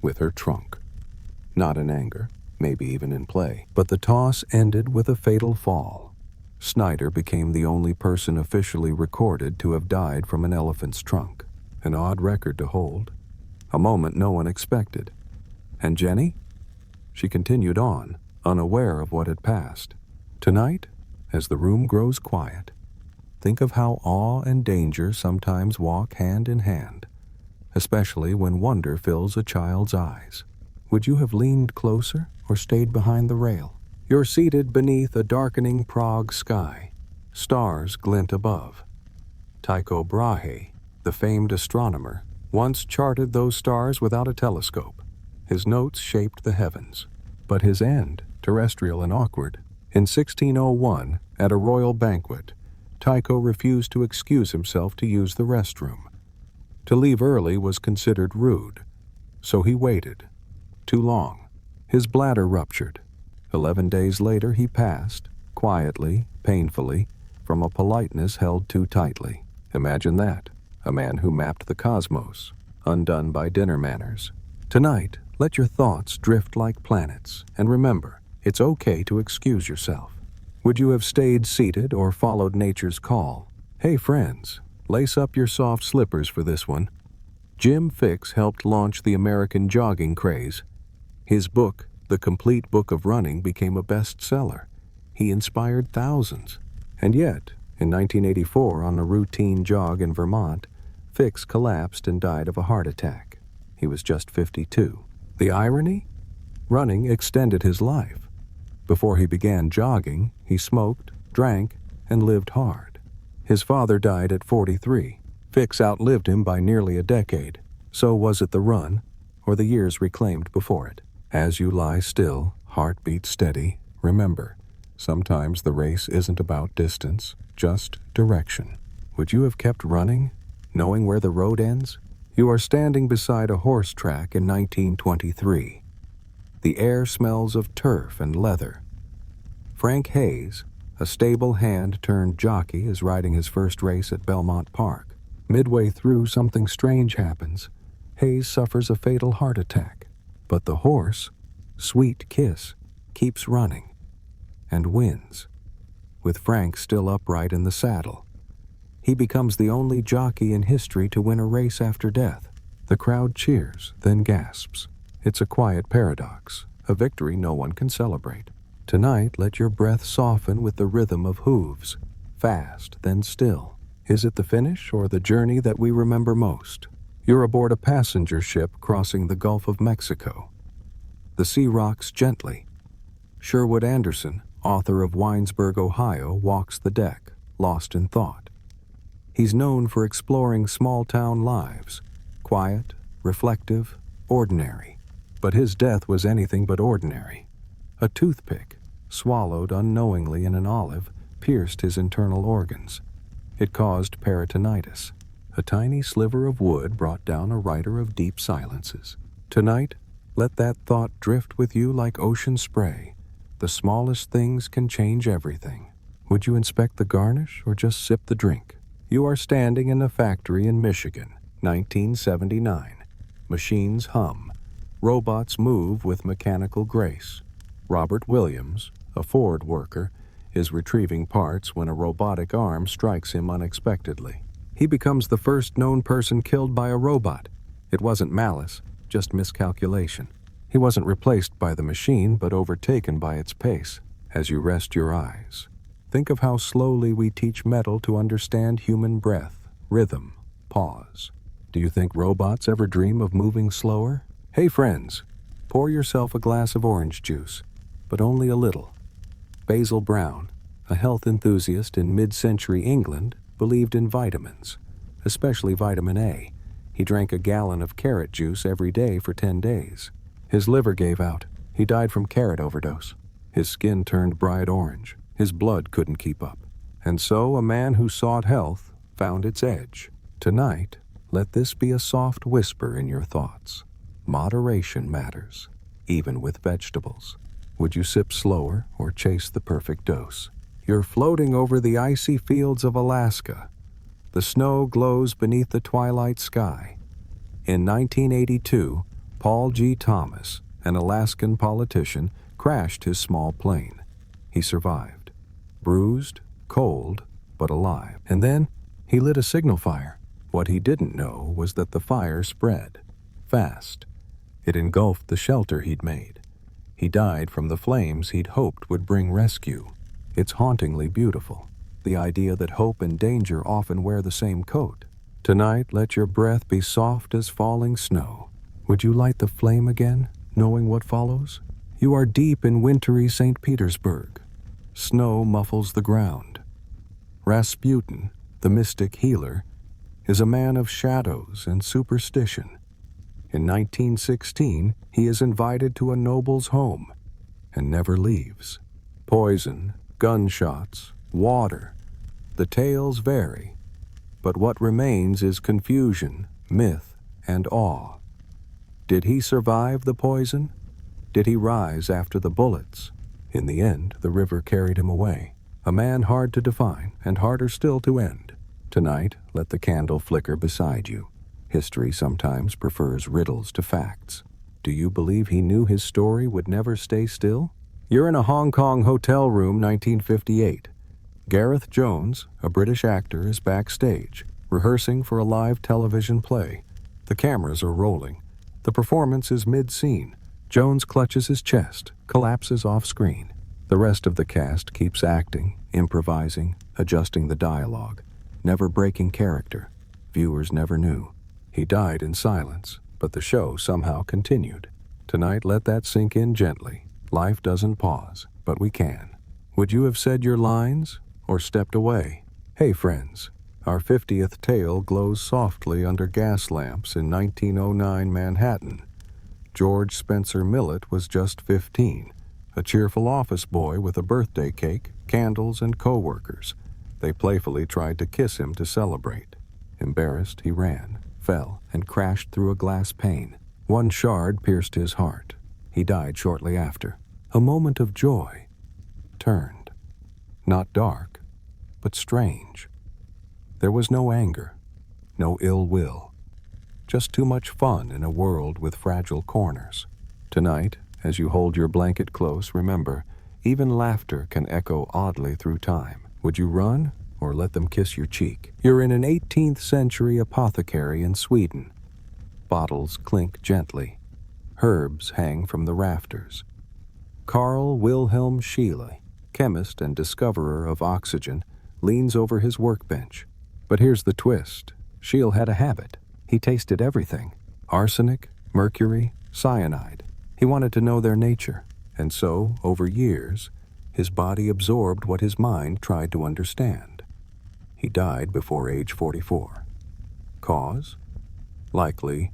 with her trunk. Not in anger, maybe even in play, but the toss ended with a fatal fall. Snyder became the only person officially recorded to have died from an elephant's trunk. An odd record to hold. A moment no one expected. And Jenny? She continued on, unaware of what had passed. Tonight, as the room grows quiet, think of how awe and danger sometimes walk hand in hand, especially when wonder fills a child's eyes. Would you have leaned closer or stayed behind the rail? You're seated beneath a darkening Prague sky. Stars glint above. Tycho Brahe, the famed astronomer, once charted those stars without a telescope. His notes shaped the heavens. But his end, terrestrial and awkward. In 1601, at a royal banquet, Tycho refused to excuse himself to use the restroom. To leave early was considered rude, so he waited. Too long. His bladder ruptured. 11 days later he passed, quietly, painfully, from a politeness held too tightly. Imagine that, a man who mapped the cosmos, undone by dinner manners. Tonight, let your thoughts drift like planets, and remember, it's okay to excuse yourself. Would you have stayed seated or followed nature's call? Hey friends, lace up your soft slippers for this one. Jim Fixx helped launch the American jogging craze. His book, The Complete Book of Running, became a bestseller. He inspired thousands. And yet, in 1984, on a routine jog in Vermont, Fixx collapsed and died of a heart attack. He was just 52. The irony? Running extended his life. Before he began jogging, he smoked, drank, and lived hard. His father died at 43. Fixx outlived him by nearly a decade. So was it the run, or the years reclaimed before it? As you lie still, heartbeat steady, remember, Sometimes the race isn't about distance, just direction. Would you have kept running, knowing where the road ends? You are standing beside a horse track in 1923. The air smells of turf and leather. Frank Hayes, a stable hand-turned jockey, is riding his first race at Belmont Park. Midway through, something strange happens. Hayes suffers a fatal heart attack, but the horse, Sweet Kiss, keeps running and wins, with Frank still upright in the saddle. He becomes the only jockey in history to win a race after death. The crowd cheers, then gasps. It's a quiet paradox, a victory no one can celebrate. Tonight, let your breath soften with the rhythm of hooves, fast, then still. Is it the finish or the journey that we remember most? You're aboard a passenger ship crossing the Gulf of Mexico. The sea rocks gently. Sherwood Anderson, author of Winesburg, Ohio, walks the deck, lost in thought. He's known for exploring small-town lives, quiet, reflective, ordinary. But his death was anything but ordinary. A toothpick, swallowed unknowingly in an olive, pierced his internal organs. It caused peritonitis. A tiny sliver of wood brought down a writer of deep silences. Tonight, let that thought drift with you like ocean spray. The smallest things can change everything. Would you inspect the garnish or just sip the drink? You are standing in a factory in Michigan, 1979. Machines hum. Robots move with mechanical grace. Robert Williams, a Ford worker, is retrieving parts when a robotic arm strikes him unexpectedly. He becomes the first known person killed by a robot. It wasn't malice, just miscalculation. He wasn't replaced by the machine, but overtaken by its pace. As you rest your eyes, think of how slowly we teach metal to understand human breath, rhythm, pause. Do you think robots ever dream of moving slower? Hey friends, pour yourself a glass of orange juice, but only a little. Basil Brown, a health enthusiast in mid-century England, believed in vitamins, especially vitamin A. He drank a gallon of carrot juice every day for 10 days. His liver gave out. He died from carrot overdose. His skin turned bright orange. His blood couldn't keep up. And so a man who sought health found its edge. Tonight, let this be a soft whisper in your thoughts. Moderation matters, even with vegetables. Would you sip slower or chase the perfect dose? You're floating over the icy fields of Alaska. The snow glows beneath the twilight sky. In 1982, Paul G. Thomas, an Alaskan politician, crashed his small plane. He survived. Bruised, cold, but alive. And then he lit a signal fire. What he didn't know was that the fire spread fast. It engulfed the shelter he'd made. He died from the flames he'd hoped would bring rescue. It's hauntingly beautiful, the idea that hope and danger often wear the same coat. Tonight, let your breath be soft as falling snow. Would you light the flame again, knowing what follows? You are deep in wintry St. Petersburg. Snow muffles the ground. Rasputin, the mystic healer, is a man of shadows and superstition. In 1916, he is invited to a noble's home and never leaves. Poison, gunshots, water. The tales vary, but what remains is confusion, myth, and awe. Did he survive the poison? Did he rise after the bullets? In the end, the river carried him away. A man hard to define and harder still to end. Tonight, let the candle flicker beside you. History sometimes prefers riddles to facts. Do you believe he knew his story would never stay still? You're in a Hong Kong hotel room, 1958. Gareth Jones, a British actor, is backstage, rehearsing for a live television play. The cameras are rolling. The performance is mid-scene. Jones clutches his chest, collapses off-screen. The rest of the cast keeps acting, improvising, adjusting the dialogue, never breaking character. Viewers never knew. He died in silence, but the show somehow continued. Tonight, let that sink in gently. Life doesn't pause, but we can. Would you have said your lines or stepped away? Hey friends, our 50th tale glows softly under gas lamps in 1909 Manhattan. George Spencer Millett was just 15, a cheerful office boy with a birthday cake, candles, and co-workers. They playfully tried to kiss him to celebrate. Embarrassed, he ran, fell, and crashed through a glass pane. One shard pierced his heart. He died shortly after. A moment of joy turned, not dark, but strange. There was no anger, no ill will, just too much fun in a world with fragile corners. Tonight, as you hold your blanket close, remember, even laughter can echo oddly through time. Would you run or let them kiss your cheek? You're in an 18th century apothecary in Sweden. Bottles clink gently. Herbs hang from the rafters. Carl Wilhelm Scheele, chemist and discoverer of oxygen, leans over his workbench. But here's the twist. Scheele had a habit. He tasted everything. Arsenic, mercury, cyanide. He wanted to know their nature, and so, over years, his body absorbed what his mind tried to understand. He died before age 44. Cause? Likely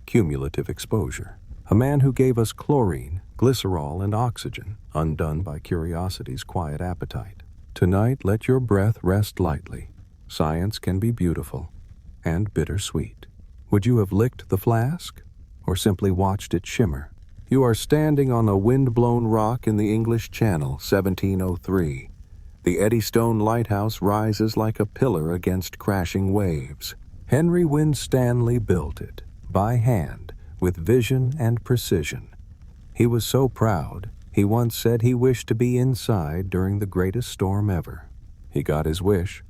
cumulative exposure. A man who gave us chlorine, glycerol, and oxygen, undone by curiosity's quiet appetite. Tonight, let your breath rest lightly. Science can be beautiful and bittersweet. Would you have licked the flask, or simply watched it shimmer? You are standing on a wind-blown rock in the English Channel, 1703. The Eddystone Lighthouse rises like a pillar against crashing waves. Henry Winstanley built it, by hand, with vision and precision. He was so proud, he once said he wished to be inside during the greatest storm ever. He got his wish.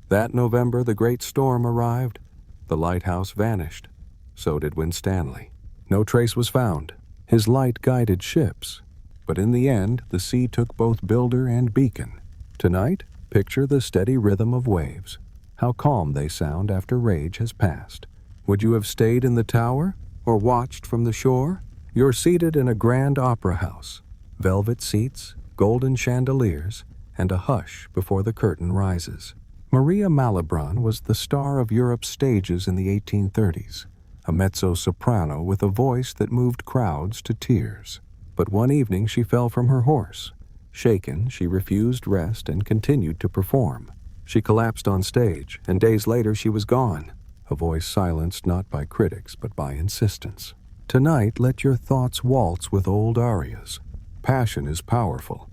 That November, the great storm arrived. The lighthouse vanished. So did Winstanley. No trace was found. His light guided ships. But in the end, the sea took both builder and beacon. Tonight, picture the steady rhythm of waves. How calm they sound after rage has passed. Would you have stayed in the tower or watched from the shore? You're seated in a grand opera house. Velvet seats, golden chandeliers, and a hush before the curtain rises. Maria Malibran was the star of Europe's stages in the 1830s, a mezzo-soprano with a voice that moved crowds to tears. But one evening she fell from her horse. Shaken, she refused rest and continued to perform. She collapsed on stage, and days later she was gone, a voice silenced not by critics but by insistence. Tonight, let your thoughts waltz with old arias. Passion is powerful,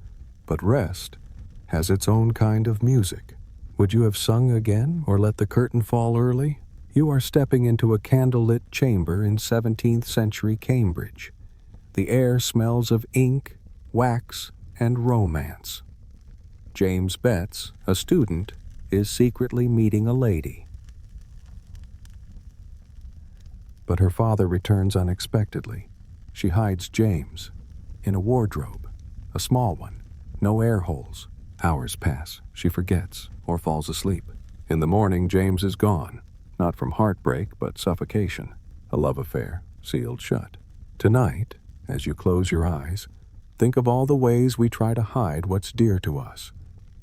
but rest has its own kind of music. Would you have sung again or let the curtain fall early? You are stepping into a candlelit chamber in 17th century Cambridge. The air smells of ink, wax, and romance. James Betts, a student, is secretly meeting a lady. But her father returns unexpectedly. She hides James in a wardrobe, a small one, no air holes. Hours pass. She forgets or falls asleep. In the morning, James is gone, not from heartbreak but suffocation, a love affair sealed shut. Tonight, as you close your eyes, think of all the ways we try to hide what's dear to us,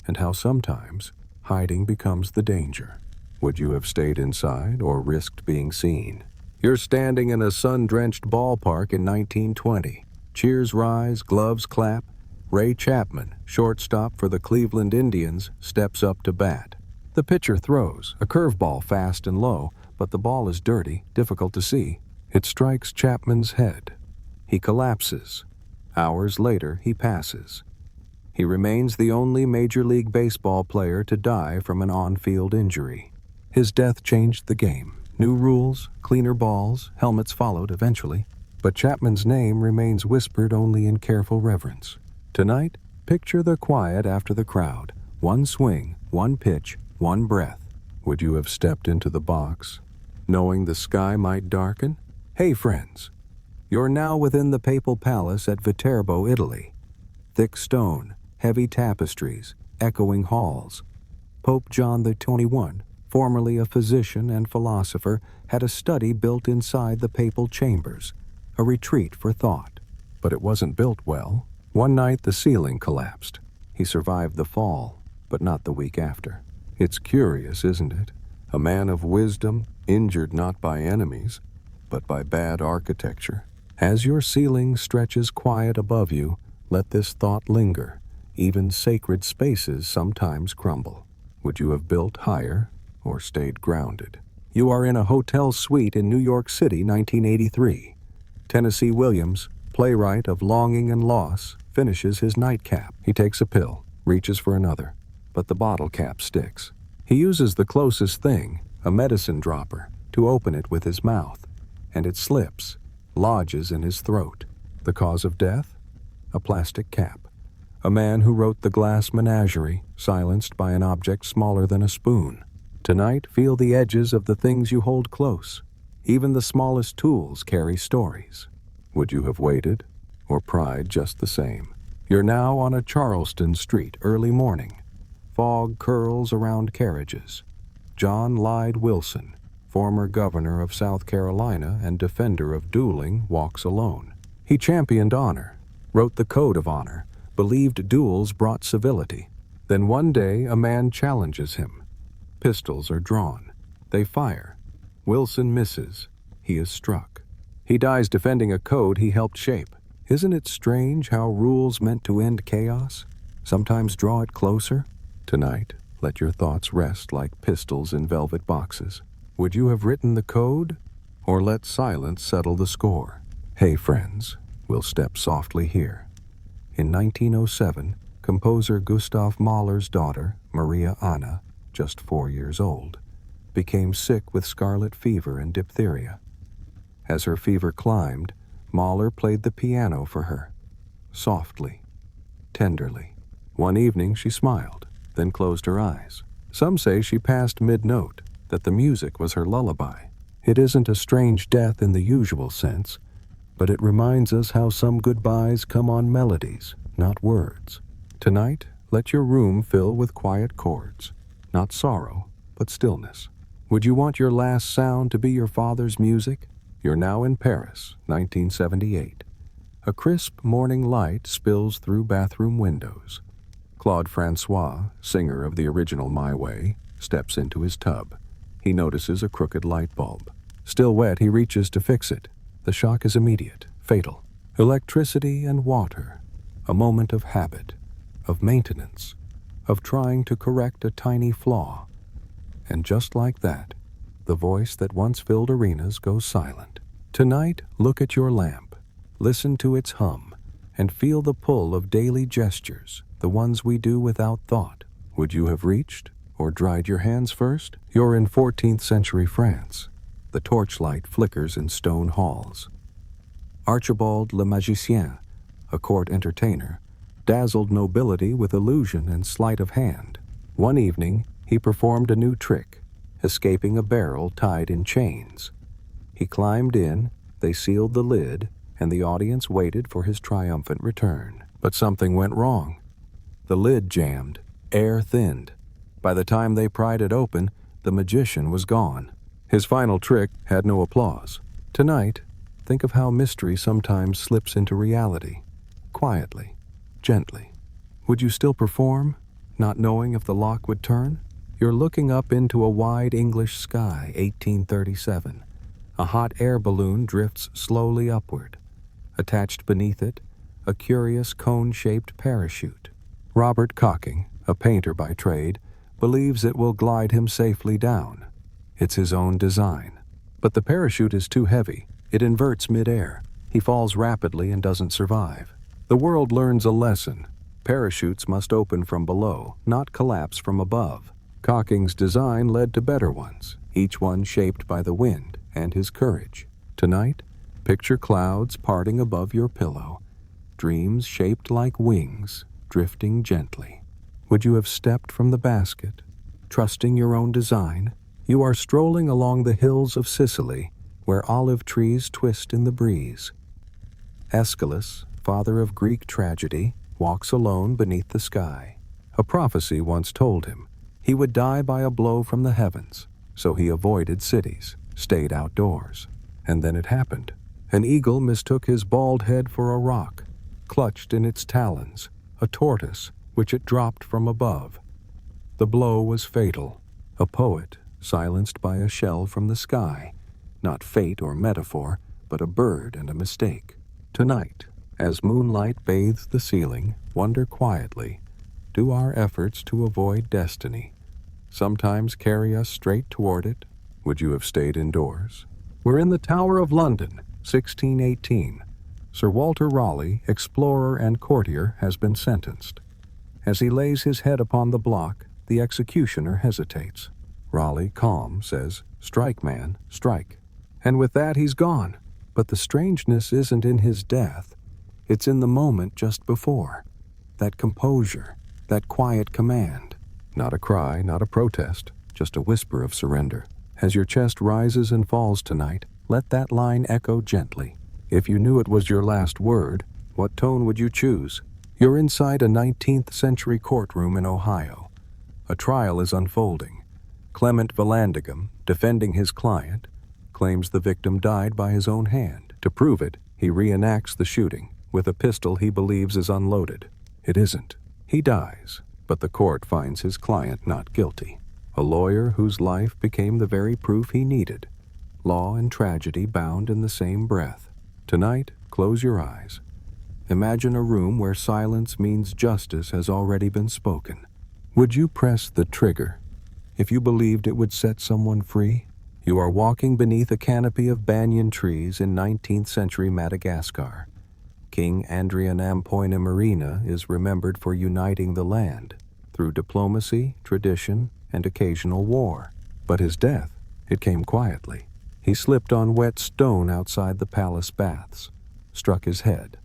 and how sometimes hiding becomes the danger. Would you have stayed inside or risked being seen? You're standing in a sun-drenched ballpark in 1920. Cheers rise, gloves clap. Ray Chapman, shortstop for the Cleveland Indians, steps up to bat. The pitcher throws, a curveball fast and low, but the ball is dirty, difficult to see. It strikes Chapman's head. He collapses. Hours later, he passes. He remains the only Major League Baseball player to die from an on-field injury. His death changed the game. New rules, cleaner balls, helmets followed eventually, but Chapman's name remains whispered only in careful reverence. Tonight, picture the quiet after the crowd. One swing, one pitch, one breath. Would you have stepped into the box, knowing the sky might darken? Hey friends, you're now within the Papal Palace at Viterbo, Italy. Thick stone, heavy tapestries, echoing halls. Pope John XXI, formerly a physician and philosopher, had a study built inside the papal chambers, a retreat for thought. But it wasn't built well. One night the ceiling collapsed. He survived the fall, but not the week after. It's curious, isn't it? A man of wisdom, injured not by enemies, but by bad architecture. As your ceiling stretches quiet above you, let this thought linger. Even sacred spaces sometimes crumble. Would you have built higher or stayed grounded? You are in a hotel suite in New York City, 1983. Tennessee Williams, playwright of Longing and Loss, finishes his nightcap. He takes a pill, reaches for another, but the bottle cap sticks. He uses the closest thing, a medicine dropper, to open it with his mouth, and it slips, lodges in his throat. The cause of death? A plastic cap. A man who wrote The Glass Menagerie, silenced by an object smaller than a spoon. Tonight, feel the edges of the things you hold close. Even the smallest tools carry stories. Would you have waited, or pried just the same? You're now on a Charleston street, early morning. Fog curls around carriages. John Lyde Wilson, former governor of South Carolina and defender of dueling, walks alone. He championed honor, wrote the Code of Honor, believed duels brought civility. Then one day a man challenges him. Pistols are drawn. They fire. Wilson misses. He is struck. He dies defending a code he helped shape. Isn't it strange how rules meant to end chaos sometimes draw it closer? Tonight, let your thoughts rest like pistols in velvet boxes. Would you have written the code, or let silence settle the score? Hey friends, we'll step softly here. In 1907, composer Gustav Mahler's daughter, Maria Anna, just 4 years old, became sick with scarlet fever and diphtheria. As her fever climbed, Mahler played the piano for her, softly, tenderly. One evening she smiled, then closed her eyes. Some say she passed mid-note, that the music was her lullaby. It isn't a strange death in the usual sense, but it reminds us how some goodbyes come on melodies, not words. Tonight, let your room fill with quiet chords, not sorrow, but stillness. Would you want your last sound to be your father's music? You're now in Paris, 1978. A crisp morning light spills through bathroom windows. Claude Francois, singer of the original My Way, steps into his tub. He notices a crooked light bulb. Still wet, he reaches to fix it. The shock is immediate, fatal. Electricity and water, a moment of habit, of maintenance, of trying to correct a tiny flaw. And just like that, the voice that once filled arenas goes silent. Tonight, look at your lamp, listen to its hum, and feel the pull of daily gestures, the ones we do without thought. Would you have reached or dried your hands first? You're in 14th century France. The torchlight flickers in stone halls. Archibald le Magicien, a court entertainer, dazzled nobility with illusion and sleight of hand. One evening, he performed a new trick, escaping a barrel tied in chains. He climbed in, they sealed the lid, and the audience waited for his triumphant return. But something went wrong. The lid jammed, air thinned. By the time they pried it open, the magician was gone. His final trick had no applause. Tonight, think of how mystery sometimes slips into reality. Quietly, gently. Would you still perform, not knowing if the lock would turn? You're looking up into a wide English sky, 1837. A hot air balloon drifts slowly upward. Attached beneath it, a curious cone-shaped parachute. Robert Cocking, a painter by trade, believes it will glide him safely down. It's his own design. But the parachute is too heavy. It inverts mid-air. He falls rapidly and doesn't survive. The world learns a lesson. Parachutes must open from below, not collapse from above. Cocking's design led to better ones, each one shaped by the wind and his courage. Tonight, picture clouds parting above your pillow, dreams shaped like wings, drifting gently. Would you have stepped from the basket, trusting your own design? You are strolling along the hills of Sicily, where olive trees twist in the breeze. Aeschylus, father of Greek tragedy, walks alone beneath the sky. A prophecy once told him he would die by a blow from the heavens, so he avoided cities, stayed outdoors. And then it happened. An eagle mistook his bald head for a rock, clutched in its talons, a tortoise which it dropped from above. The blow was fatal. A poet, silenced by a shell from the sky, not fate or metaphor, but a bird and a mistake. Tonight, As moonlight bathes the ceiling, wonder quietly, do our efforts to avoid destiny sometimes carry us straight toward it? Would you have stayed indoors? We're in the Tower of London, 1618. Sir Walter Raleigh, explorer and courtier, has been sentenced. As he lays his head upon the block, the executioner hesitates. Raleigh, calm, says, "Strike, man, strike." And with that he's gone. But the strangeness isn't in his death. It's in the moment just before. That composure, that quiet command. Not a cry, not a protest, just a whisper of surrender. As your chest rises and falls tonight, let that line echo gently. If you knew it was your last word, what tone would you choose? You're inside a 19th century courtroom in Ohio. A trial is unfolding. Clement Vallandigham, defending his client, claims the victim died by his own hand. To prove it, he reenacts the shooting with a pistol he believes is unloaded. It isn't. He dies, but the court finds his client not guilty. A lawyer whose life became the very proof he needed. Law and tragedy bound in the same breath. Tonight, close your eyes. Imagine a room where silence means justice has already been spoken. Would you press the trigger if you believed it would set someone free? You are walking beneath a canopy of banyan trees in 19th century Madagascar. King Andrianampoinimarina is remembered for uniting the land through diplomacy, tradition, and occasional war. But his death, it came quietly. He slipped on wet stone outside the palace baths, struck his head,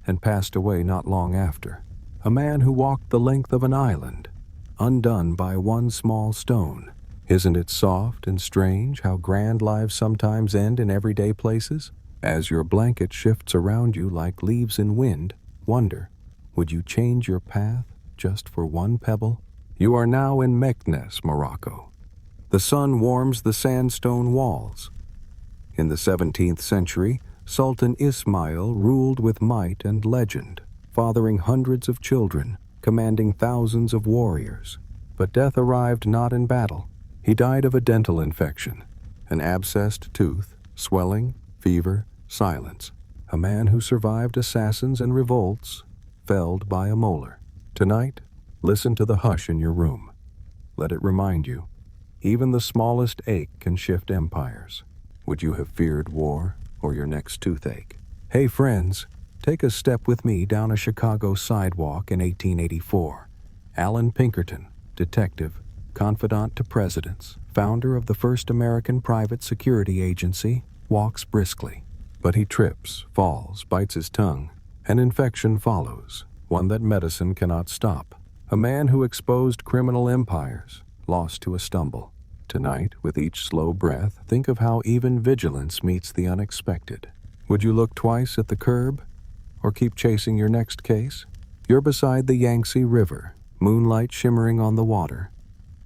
and passed away not long after. A man who walked the length of an island, undone by one small stone. Isn't it soft and strange how grand lives sometimes end in everyday places? As your blanket shifts around you like leaves in wind, wonder, would you change your path just for one pebble? You are now in Meknes, Morocco. The sun warms the sandstone walls. In the 17th century, Sultan Ismail ruled with might and legend, fathering hundreds of children, commanding thousands of warriors. But death arrived not in battle. He died of a dental infection, an abscessed tooth, swelling, fever, silence. A man who survived assassins and revolts, felled by a molar. Tonight, listen to the hush in your room. Let it remind you, even the smallest ache can shift empires. Would you have feared war or your next toothache? Hey friends, take a step with me down a Chicago sidewalk in 1884. Alan Pinkerton, detective, confidant to presidents, founder of the first American private security agency, walks briskly. But he trips, falls, bites his tongue. An infection follows, one that medicine cannot stop. A man who exposed criminal empires, lost to a stumble. Tonight, with each slow breath, think of how even vigilance meets the unexpected. Would you look twice at the curb, or keep chasing your next case? You're beside the Yangtze River, moonlight shimmering on the water.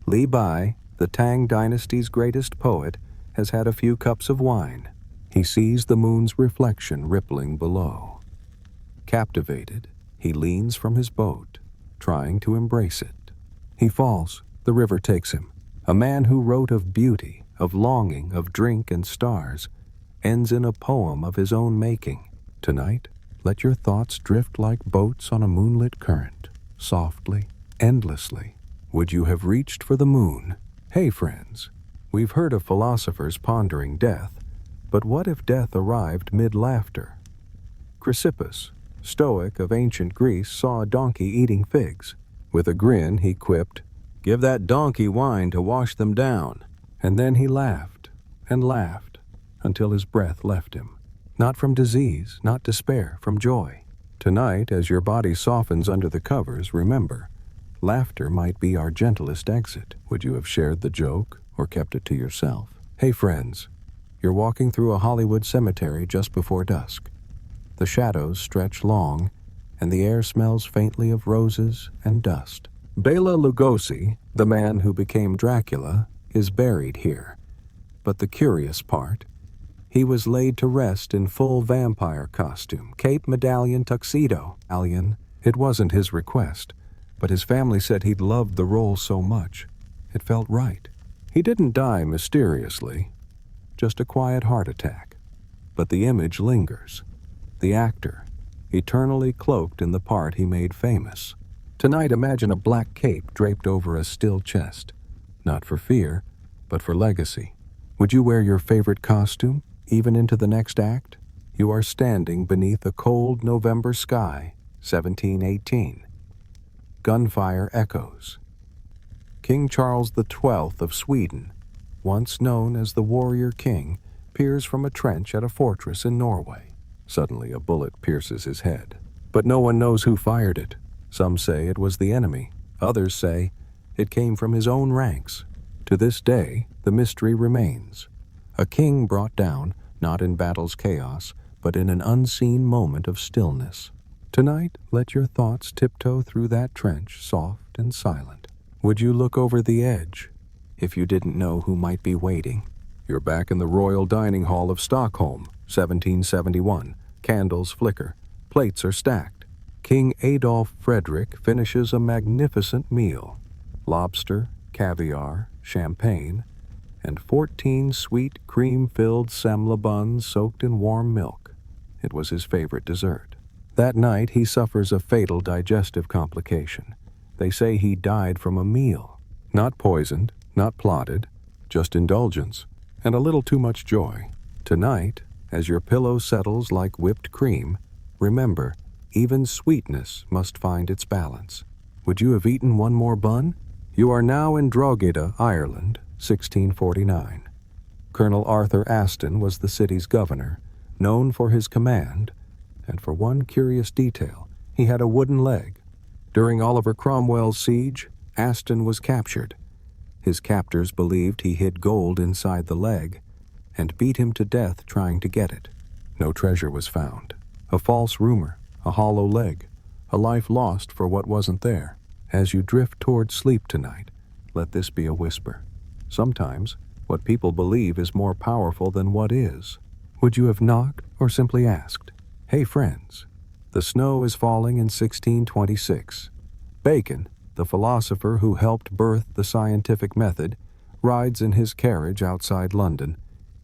Li Bai, the Tang dynasty's greatest poet, has had a few cups of wine. He sees the moon's reflection rippling below. Captivated, he leans from his boat, trying to embrace it. He falls, the river takes him. A man who wrote of beauty, of longing, of drink and stars, ends in a poem of his own making. Tonight, let your thoughts drift like boats on a moonlit current, softly, endlessly. Would you have reached for the moon? Hey friends, we've heard of philosophers pondering death, but what if death arrived mid-laughter? Chrysippus, Stoic of ancient Greece, saw a donkey eating figs. With a grin, he quipped, "Give that donkey wine to wash them down." And then he laughed and laughed until his breath left him. Not from disease, not despair, from joy. Tonight, as your body softens under the covers, remember, laughter might be our gentlest exit. Would you have shared the joke or kept it to yourself? Hey friends, you're walking through a Hollywood cemetery just before dusk. The shadows stretch long, and the air smells faintly of roses and dust. Bela Lugosi, the man who became Dracula, is buried here. But the curious part, he was laid to rest in full vampire costume, cape, medallion, tuxedo. It wasn't his request, but his family said he'd loved the role so much. It felt right. He didn't die mysteriously, just a quiet heart attack. But the image lingers. The actor, eternally cloaked in the part he made famous. Tonight, imagine a black cape draped over a still chest, not for fear, but for legacy. Would you wear your favorite costume, even into the next act? You are standing beneath a cold November sky, 1718. Gunfire echoes. King Charles XII of Sweden, once known as the Warrior King, peers from a trench at a fortress in Norway. Suddenly, a bullet pierces his head. But no one knows who fired it. Some say it was the enemy. Others say it came from his own ranks. To this day, the mystery remains. A king brought down, not in battle's chaos, but in an unseen moment of stillness. Tonight, let your thoughts tiptoe through that trench, soft and silent. Would you look over the edge if you didn't know who might be waiting? You're back in the royal dining hall of Stockholm, 1771. Candles flicker. Plates are stacked. King Adolf Frederick finishes a magnificent meal. Lobster, caviar, champagne, and 14 sweet cream-filled semla buns soaked in warm milk. It was his favorite dessert. That night, he suffers a fatal digestive complication. They say he died from a meal. Not poisoned, not plotted, just indulgence, and a little too much joy. Tonight, as your pillow settles like whipped cream, remember, even sweetness must find its balance. Would you have eaten one more bun? You are now in Drogheda, Ireland, 1649. Colonel Arthur Aston was the city's governor, known for his command, and for one curious detail, he had a wooden leg. During Oliver Cromwell's siege, Aston was captured. His captors believed he hid gold inside the leg and beat him to death trying to get it. No treasure was found. A false rumor, a hollow leg, a life lost for what wasn't there. As you drift toward sleep tonight, let this be a whisper. Sometimes, what people believe is more powerful than what is. Would you have knocked or simply asked, "Hey friends, the snow is falling in 1626. Bacon, the philosopher who helped birth the scientific method, rides in his carriage outside London.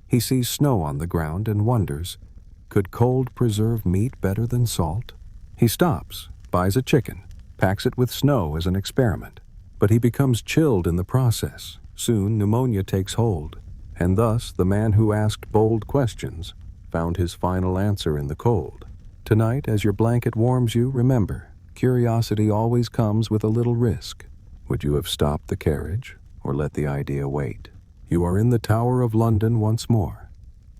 He sees snow on the ground and wonders, could cold preserve meat better than salt? He stops, buys a chicken, packs it with snow as an experiment. But he becomes chilled in the process. Soon pneumonia takes hold, and thus the man who asked bold questions found his final answer in the cold. Tonight, as your blanket warms you, remember, curiosity always comes with a little risk. Would you have stopped the carriage or let the idea wait? You are in the Tower of London once more.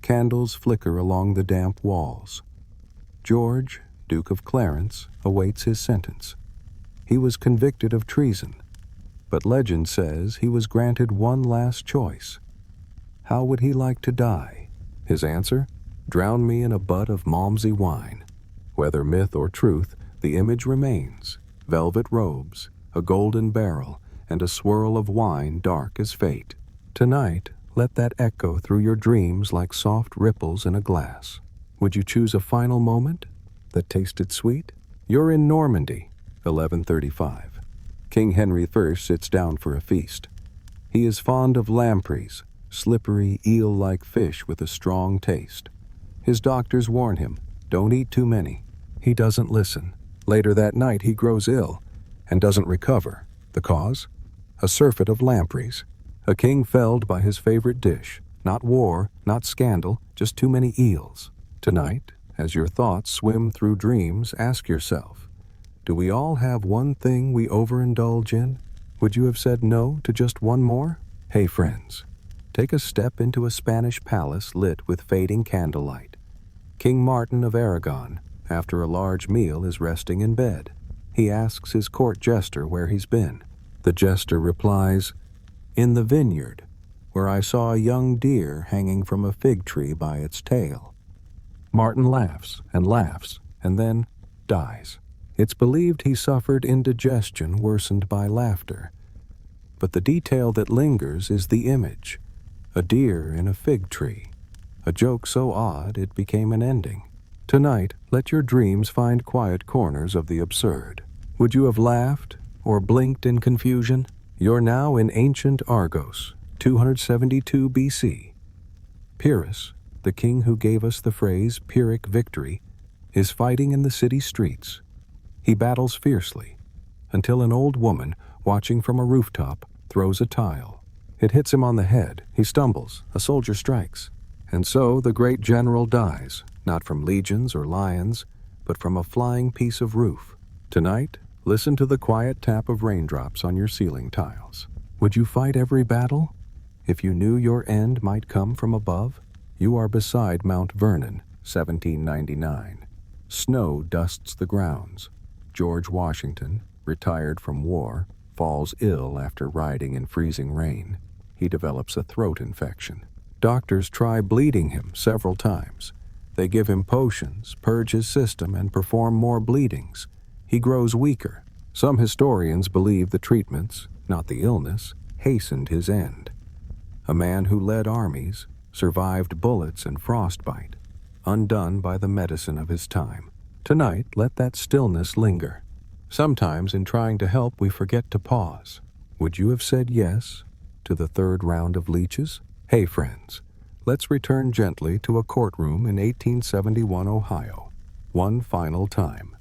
Candles flicker along the damp walls. George, Duke of Clarence, awaits his sentence. He was convicted of treason, but legend says he was granted one last choice. How would he like to die? His answer? Drown me in a butt of Malmsey wine. Whether myth or truth, the image remains. Velvet robes, a golden barrel, and a swirl of wine dark as fate. Tonight, let that echo through your dreams like soft ripples in a glass. Would you choose a final moment that tasted sweet? You're in Normandy, 1135. King Henry I sits down for a feast. He is fond of lampreys, slippery, eel-like fish with a strong taste. His doctors warn him, don't eat too many. He doesn't listen. Later that night, he grows ill and doesn't recover. The cause? A surfeit of lampreys. A king felled by his favorite dish. Not war, not scandal, just too many eels. Tonight, as your thoughts swim through dreams, ask yourself, do we all have one thing we overindulge in? Would you have said no to just one more? Hey friends, take a step into a Spanish palace lit with fading candlelight. King Martin of Aragon, after a large meal, is resting in bed. He asks his court jester where he's been. The jester replies, in the vineyard, where I saw a young deer hanging from a fig tree by its tail. Martin laughs, and then dies. It's believed he suffered indigestion worsened by laughter. But the detail that lingers is the image. A deer in a fig tree. A joke so odd it became an ending. Tonight, let your dreams find quiet corners of the absurd. Would you have laughed or blinked in confusion? You're now in ancient Argos, 272 BC. Pyrrhus, the king who gave us the phrase Pyrrhic victory, is fighting in the city streets. He battles fiercely until an old woman, watching from a rooftop, throws a tile. It hits him on the head. He stumbles. A soldier strikes. And so the great general dies, not from legions or lions, but from a flying piece of roof. Tonight, listen to the quiet tap of raindrops on your ceiling tiles. Would you fight every battle? If you knew your end might come from above? You are beside Mount Vernon, 1799. Snow dusts the grounds. George Washington, retired from war, falls ill after riding in freezing rain. He develops a throat infection. Doctors try bleeding him several times. They give him potions, purge his system, and perform more bleedings. He grows weaker. Some historians believe the treatments, not the illness, hastened his end. A man who led armies, survived bullets and frostbite, undone by the medicine of his time. Tonight, let that stillness linger. Sometimes in trying to help, we forget to pause. Would you have said yes to the third round of leeches? Hey friends, let's return gently to a courtroom in 1871 Ohio. One final time.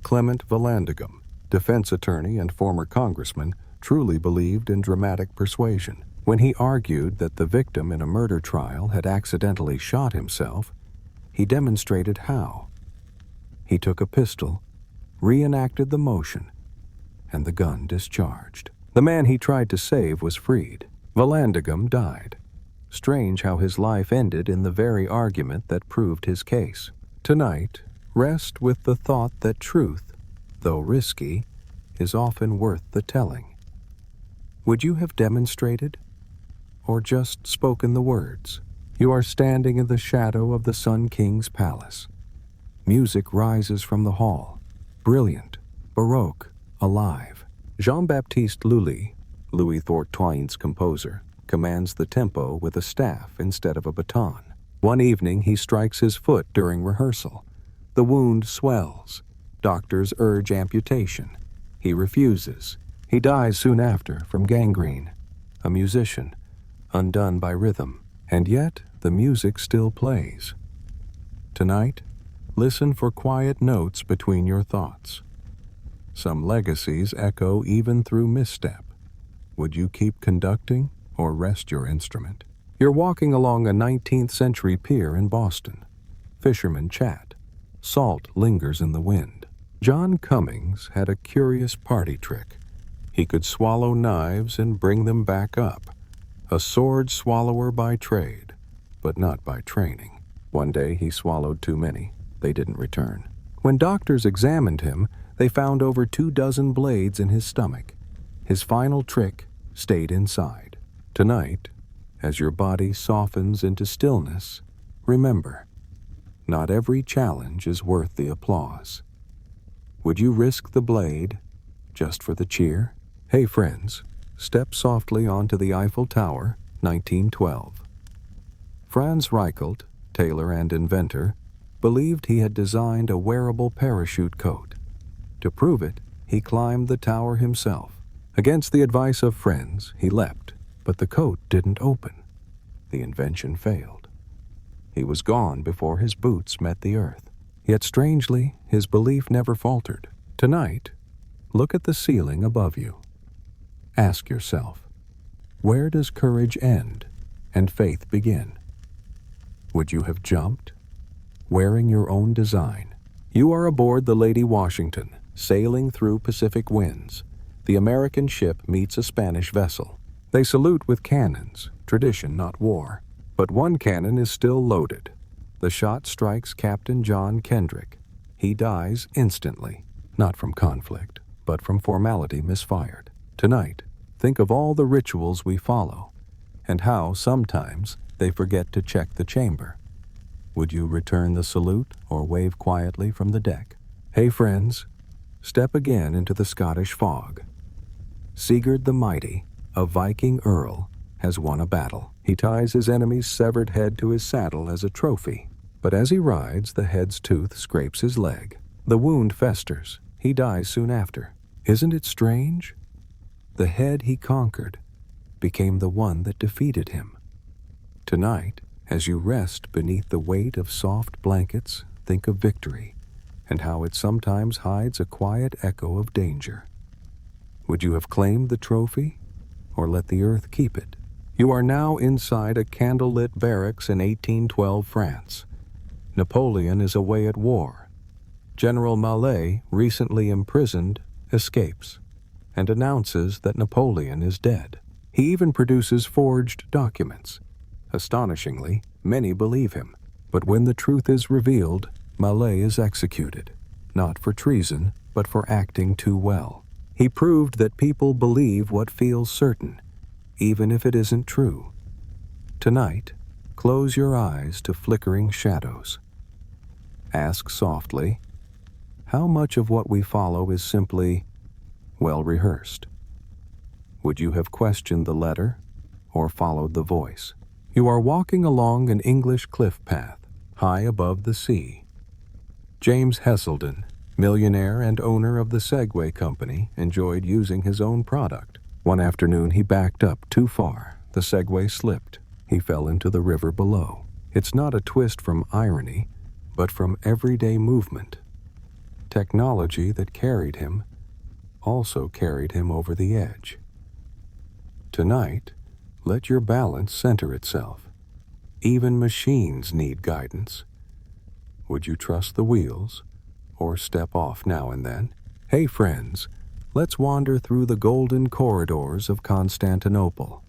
Clement Vallandigham, defense attorney and former congressman, truly believed in dramatic persuasion. When he argued that the victim in a murder trial had accidentally shot himself, he demonstrated how. He took a pistol, reenacted the motion, and the gun discharged. The man he tried to save was freed. Vallandigham died. Strange how his life ended in the very argument that proved his case. Tonight, rest with the thought that truth, though risky, is often worth the telling. Would you have demonstrated, or just spoken the words? You are standing in the shadow of the Sun King's palace. Music rises from the hall, brilliant, baroque, alive. Jean-Baptiste Lully, Louis Tourtoin's composer, commands the tempo with a staff instead of a baton. One evening he strikes his foot during rehearsal. The wound swells. Doctors urge amputation. He refuses. He dies soon after from gangrene. A musician, undone by rhythm. And yet the music still plays. Tonight, listen for quiet notes between your thoughts. Some legacies echo even through misstep. Would you keep conducting or rest your instrument? You're walking along a 19th century pier in Boston. Fishermen chat. Salt lingers in the wind. John Cummings had a curious party trick. He could swallow knives and bring them back up. A sword swallower by trade, but not by training. One day he swallowed too many. They didn't return. When doctors examined him, they found over 24 blades in his stomach. His final trick stayed inside. Tonight, as your body softens into stillness, remember, not every challenge is worth the applause. Would you risk the blade just for the cheer? Hey friends, step softly onto the Eiffel Tower, 1912. Franz Reichelt, tailor and inventor, believed he had designed a wearable parachute coat. To prove it, he climbed the tower himself. Against the advice of friends, he leapt, but the coat didn't open. The invention failed. He was gone before his boots met the earth. Yet strangely, his belief never faltered. Tonight, look at the ceiling above you. Ask yourself, where does courage end and faith begin? Would you have jumped? Wearing your own design. You are aboard the Lady Washington, sailing through Pacific winds. The American ship meets a Spanish vessel. They salute with cannons, tradition not war. But one cannon is still loaded. The shot strikes Captain John Kendrick. He dies instantly, not from conflict, but from formality misfired. Tonight, think of all the rituals we follow, and how sometimes they forget to check the chamber. Would you return the salute or wave quietly from the deck? Hey friends, step again into the Scottish fog. Sigurd the Mighty, a Viking earl, has won a battle. He ties his enemy's severed head to his saddle as a trophy. But as he rides, the head's tooth scrapes his leg. The wound festers. He dies soon after. Isn't it strange? The head he conquered became the one that defeated him. Tonight, as you rest beneath the weight of soft blankets, think of victory. and how it sometimes hides a quiet echo of danger. Would you have claimed the trophy, or let the earth keep it? You are now inside a candlelit barracks in 1812 France. Napoleon is away at war. General Mallet, recently imprisoned, escapes and announces that Napoleon is dead. He even produces forged documents. Astonishingly, many believe him. But when the truth is revealed, Mallet is executed, not for treason, but for acting too well. He proved that people believe what feels certain, even if it isn't true. Tonight, close your eyes to flickering shadows. Ask softly, how much of what we follow is simply well rehearsed? Would you have questioned the letter or followed the voice? You are walking along an English cliff path, high above the sea. James Heselden, millionaire and owner of the Segway Company, enjoyed using his own product. One afternoon he backed up too far. The Segway slipped. He fell into the river below. It's not a twist from irony, but from everyday movement. Technology that carried him also carried him over the edge. Tonight, let your balance center itself. Even machines need guidance. Would you trust the wheels or step off now and then? Hey friends, let's wander through the golden corridors of Constantinople.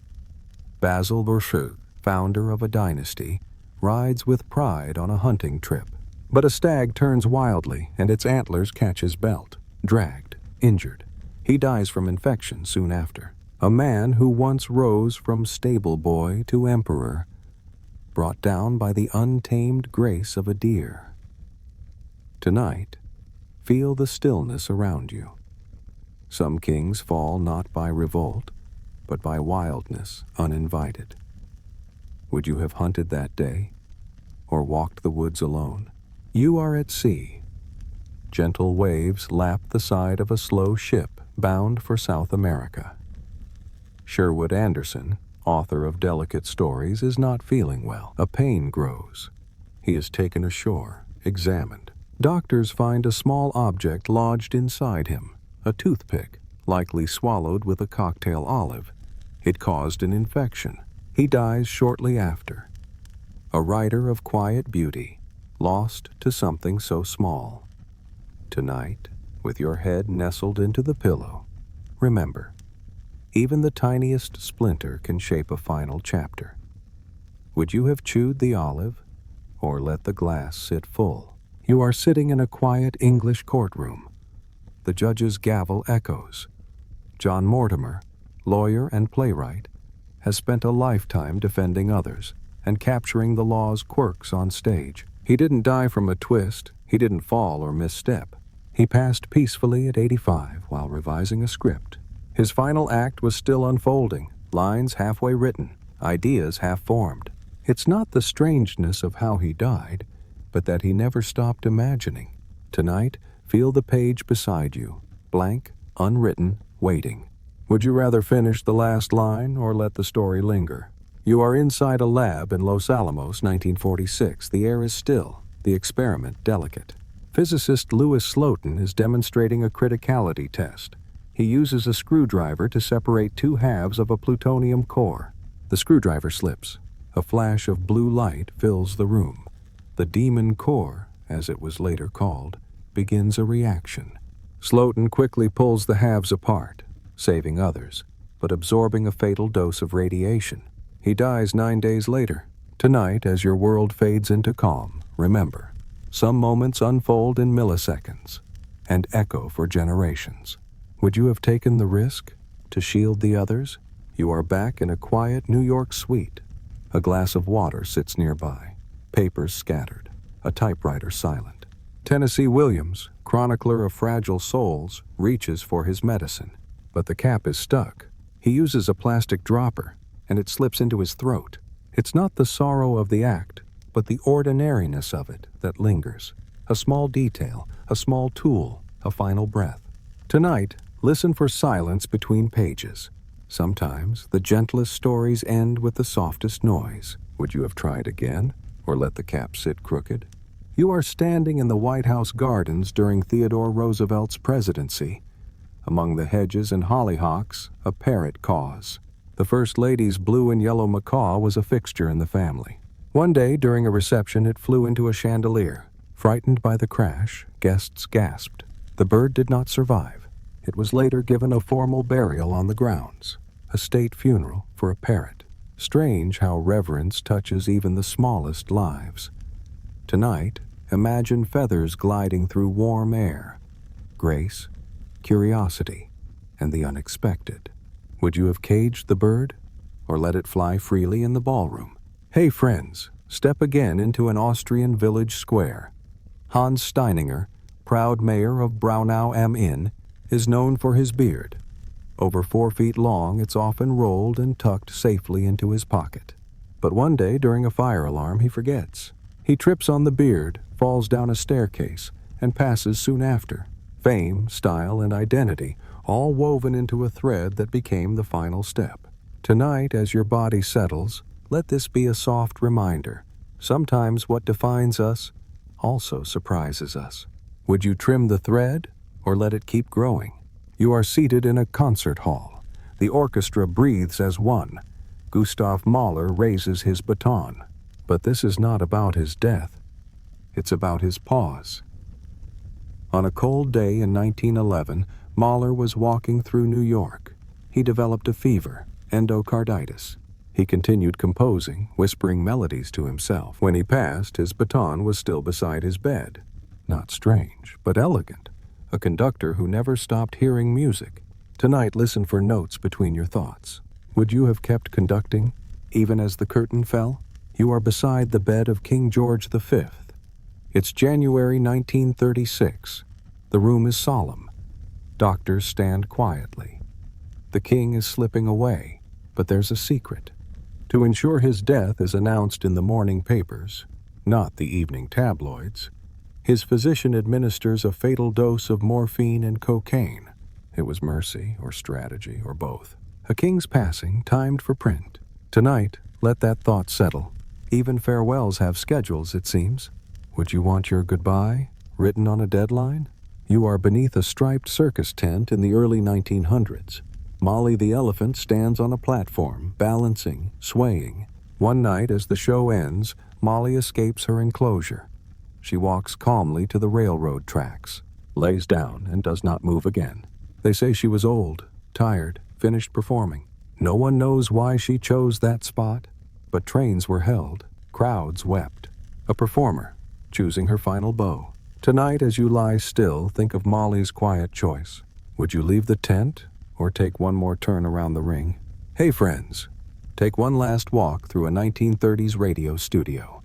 Basil Bourchier, founder of a dynasty, rides with pride on a hunting trip. But a stag turns wildly and its antlers catch his belt. Dragged, injured. He dies from infection soon after. A man who once rose from stable boy to emperor, brought down by the untamed grace of a deer. Tonight, feel the stillness around you. Some kings fall not by revolt, but by wildness uninvited. Would you have hunted that day, or walked the woods alone? You are at sea. Gentle waves lap the side of a slow ship bound for South America. Sherwood Anderson, author of Delicate Stories, is not feeling well. A pain grows. He is taken ashore, examined. Doctors find a small object lodged inside him, a toothpick, likely swallowed with a cocktail olive. It caused an infection. He dies shortly after. A writer of quiet beauty, lost to something so small. Tonight, with your head nestled into the pillow, remember, even the tiniest splinter can shape a final chapter. Would you have chewed the olive or let the glass sit full? You are sitting in a quiet English courtroom. The judge's gavel echoes. John Mortimer, lawyer and playwright, has spent a lifetime defending others and capturing the law's quirks on stage. He didn't die from a twist. He didn't fall or misstep. He passed peacefully at 85 while revising a script. His final act was still unfolding, lines halfway written, ideas half formed. It's not the strangeness of how he died, but that he never stopped imagining. Tonight, feel the page beside you, blank, unwritten, waiting. Would you rather finish the last line or let the story linger? You are inside a lab in Los Alamos, 1946. The air is still, the experiment delicate. Physicist Louis Slotin is demonstrating a criticality test. He uses a screwdriver to separate two halves of a plutonium core. The screwdriver slips. A flash of blue light fills the room. The demon core, as it was later called, begins a reaction. Slotin quickly pulls the halves apart, saving others, but absorbing a fatal dose of radiation. He dies 9 days later. Tonight, as your world fades into calm, remember, some moments unfold in milliseconds and echo for generations. Would you have taken the risk to shield the others? You are back in a quiet New York suite. A glass of water sits nearby, papers scattered, a typewriter silent. Tennessee Williams, chronicler of fragile souls, reaches for his medicine, but the cap is stuck. He uses a plastic dropper, and it slips into his throat. It's not the sorrow of the act, but the ordinariness of it that lingers. A small detail, a small tool, a final breath. Tonight, listen for silence between pages. Sometimes the gentlest stories end with the softest noise. Would you have tried again, or let the cap sit crooked? You are standing in the White House gardens during Theodore Roosevelt's presidency. Among the hedges and hollyhocks, a parrot caws. The First Lady's blue and yellow macaw was a fixture in the family. One day during a reception, it flew into a chandelier. Frightened by the crash, guests gasped. The bird did not survive. It was later given a formal burial on the grounds, a state funeral for a parrot. Strange how reverence touches even the smallest lives. Tonight, imagine feathers gliding through warm air, grace, curiosity, and the unexpected. Would you have caged the bird, or let it fly freely in the ballroom? Hey friends, step again into an Austrian village square. Hans Steininger, proud mayor of Braunau am Inn, is known for his beard. Over 4 feet long, it's often rolled and tucked safely into his pocket. But one day during a fire alarm, he forgets. He trips on the beard, falls down a staircase, and passes soon after. Fame, style, and identity, all woven into a thread that became the final step. Tonight, as your body settles, let this be a soft reminder. Sometimes what defines us also surprises us. Would you trim the thread, or let it keep growing? You are seated in a concert hall. The orchestra breathes as one. Gustav Mahler raises his baton. But this is not about his death. It's about his pause. On a cold day in 1911, Mahler was walking through New York. He developed a fever, endocarditis. He continued composing, whispering melodies to himself. When he passed, his baton was still beside his bed. Not strange, but elegant. A conductor who never stopped hearing music. Tonight, listen for notes between your thoughts. Would you have kept conducting, even as the curtain fell? You are beside the bed of King George V. It's January 1936. The room is solemn. Doctors stand quietly. The king is slipping away, but there's a secret. To ensure his death is announced in the morning papers, not the evening tabloids. His physician administers a fatal dose of morphine and cocaine. It was mercy or strategy or both. A king's passing, timed for print. Tonight, let that thought settle. Even farewells have schedules, it seems. Would you want your goodbye written on a deadline? You are beneath a striped circus tent in the early 1900s. Molly the elephant stands on a platform, balancing, swaying. One night, as the show ends, Molly escapes her enclosure. She walks calmly to the railroad tracks, lays down, and does not move again. They say she was old, tired, finished performing. No one knows why she chose that spot, but trains were held, crowds wept. A performer, choosing her final bow. Tonight, as you lie still, think of Molly's quiet choice. Would you leave the tent, or take one more turn around the ring? Hey friends, take one last walk through a 1930s radio studio.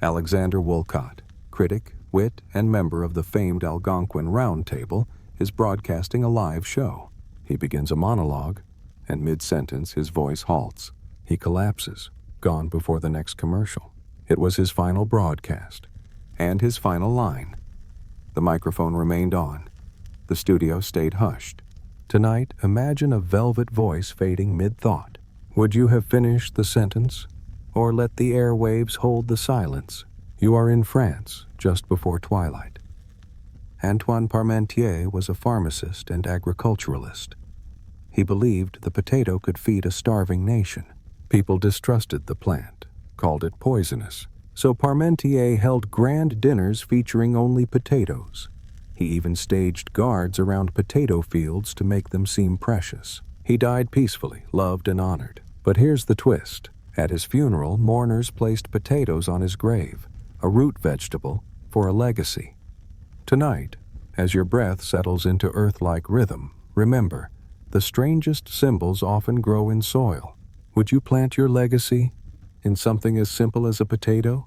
Alexander Woollcott, critic, wit, and member of the famed Algonquin Round Table, is broadcasting a live show. He begins a monologue, and mid-sentence his voice halts. He collapses, gone before the next commercial. It was his final broadcast, and his final line. The microphone remained on. The studio stayed hushed. Tonight, imagine a velvet voice fading mid-thought. Would you have finished the sentence, or let the airwaves hold the silence? You are in France, just before twilight. Antoine Parmentier was a pharmacist and agriculturalist. He believed the potato could feed a starving nation. People distrusted the plant, called it poisonous. So Parmentier held grand dinners featuring only potatoes. He even staged guards around potato fields to make them seem precious. He died peacefully, loved and honored. But here's the twist. At his funeral, mourners placed potatoes on his grave, a root vegetable, for a legacy. Tonight, as your breath settles into earth-like rhythm, remember, the strangest symbols often grow in soil. Would you plant your legacy in something as simple as a potato?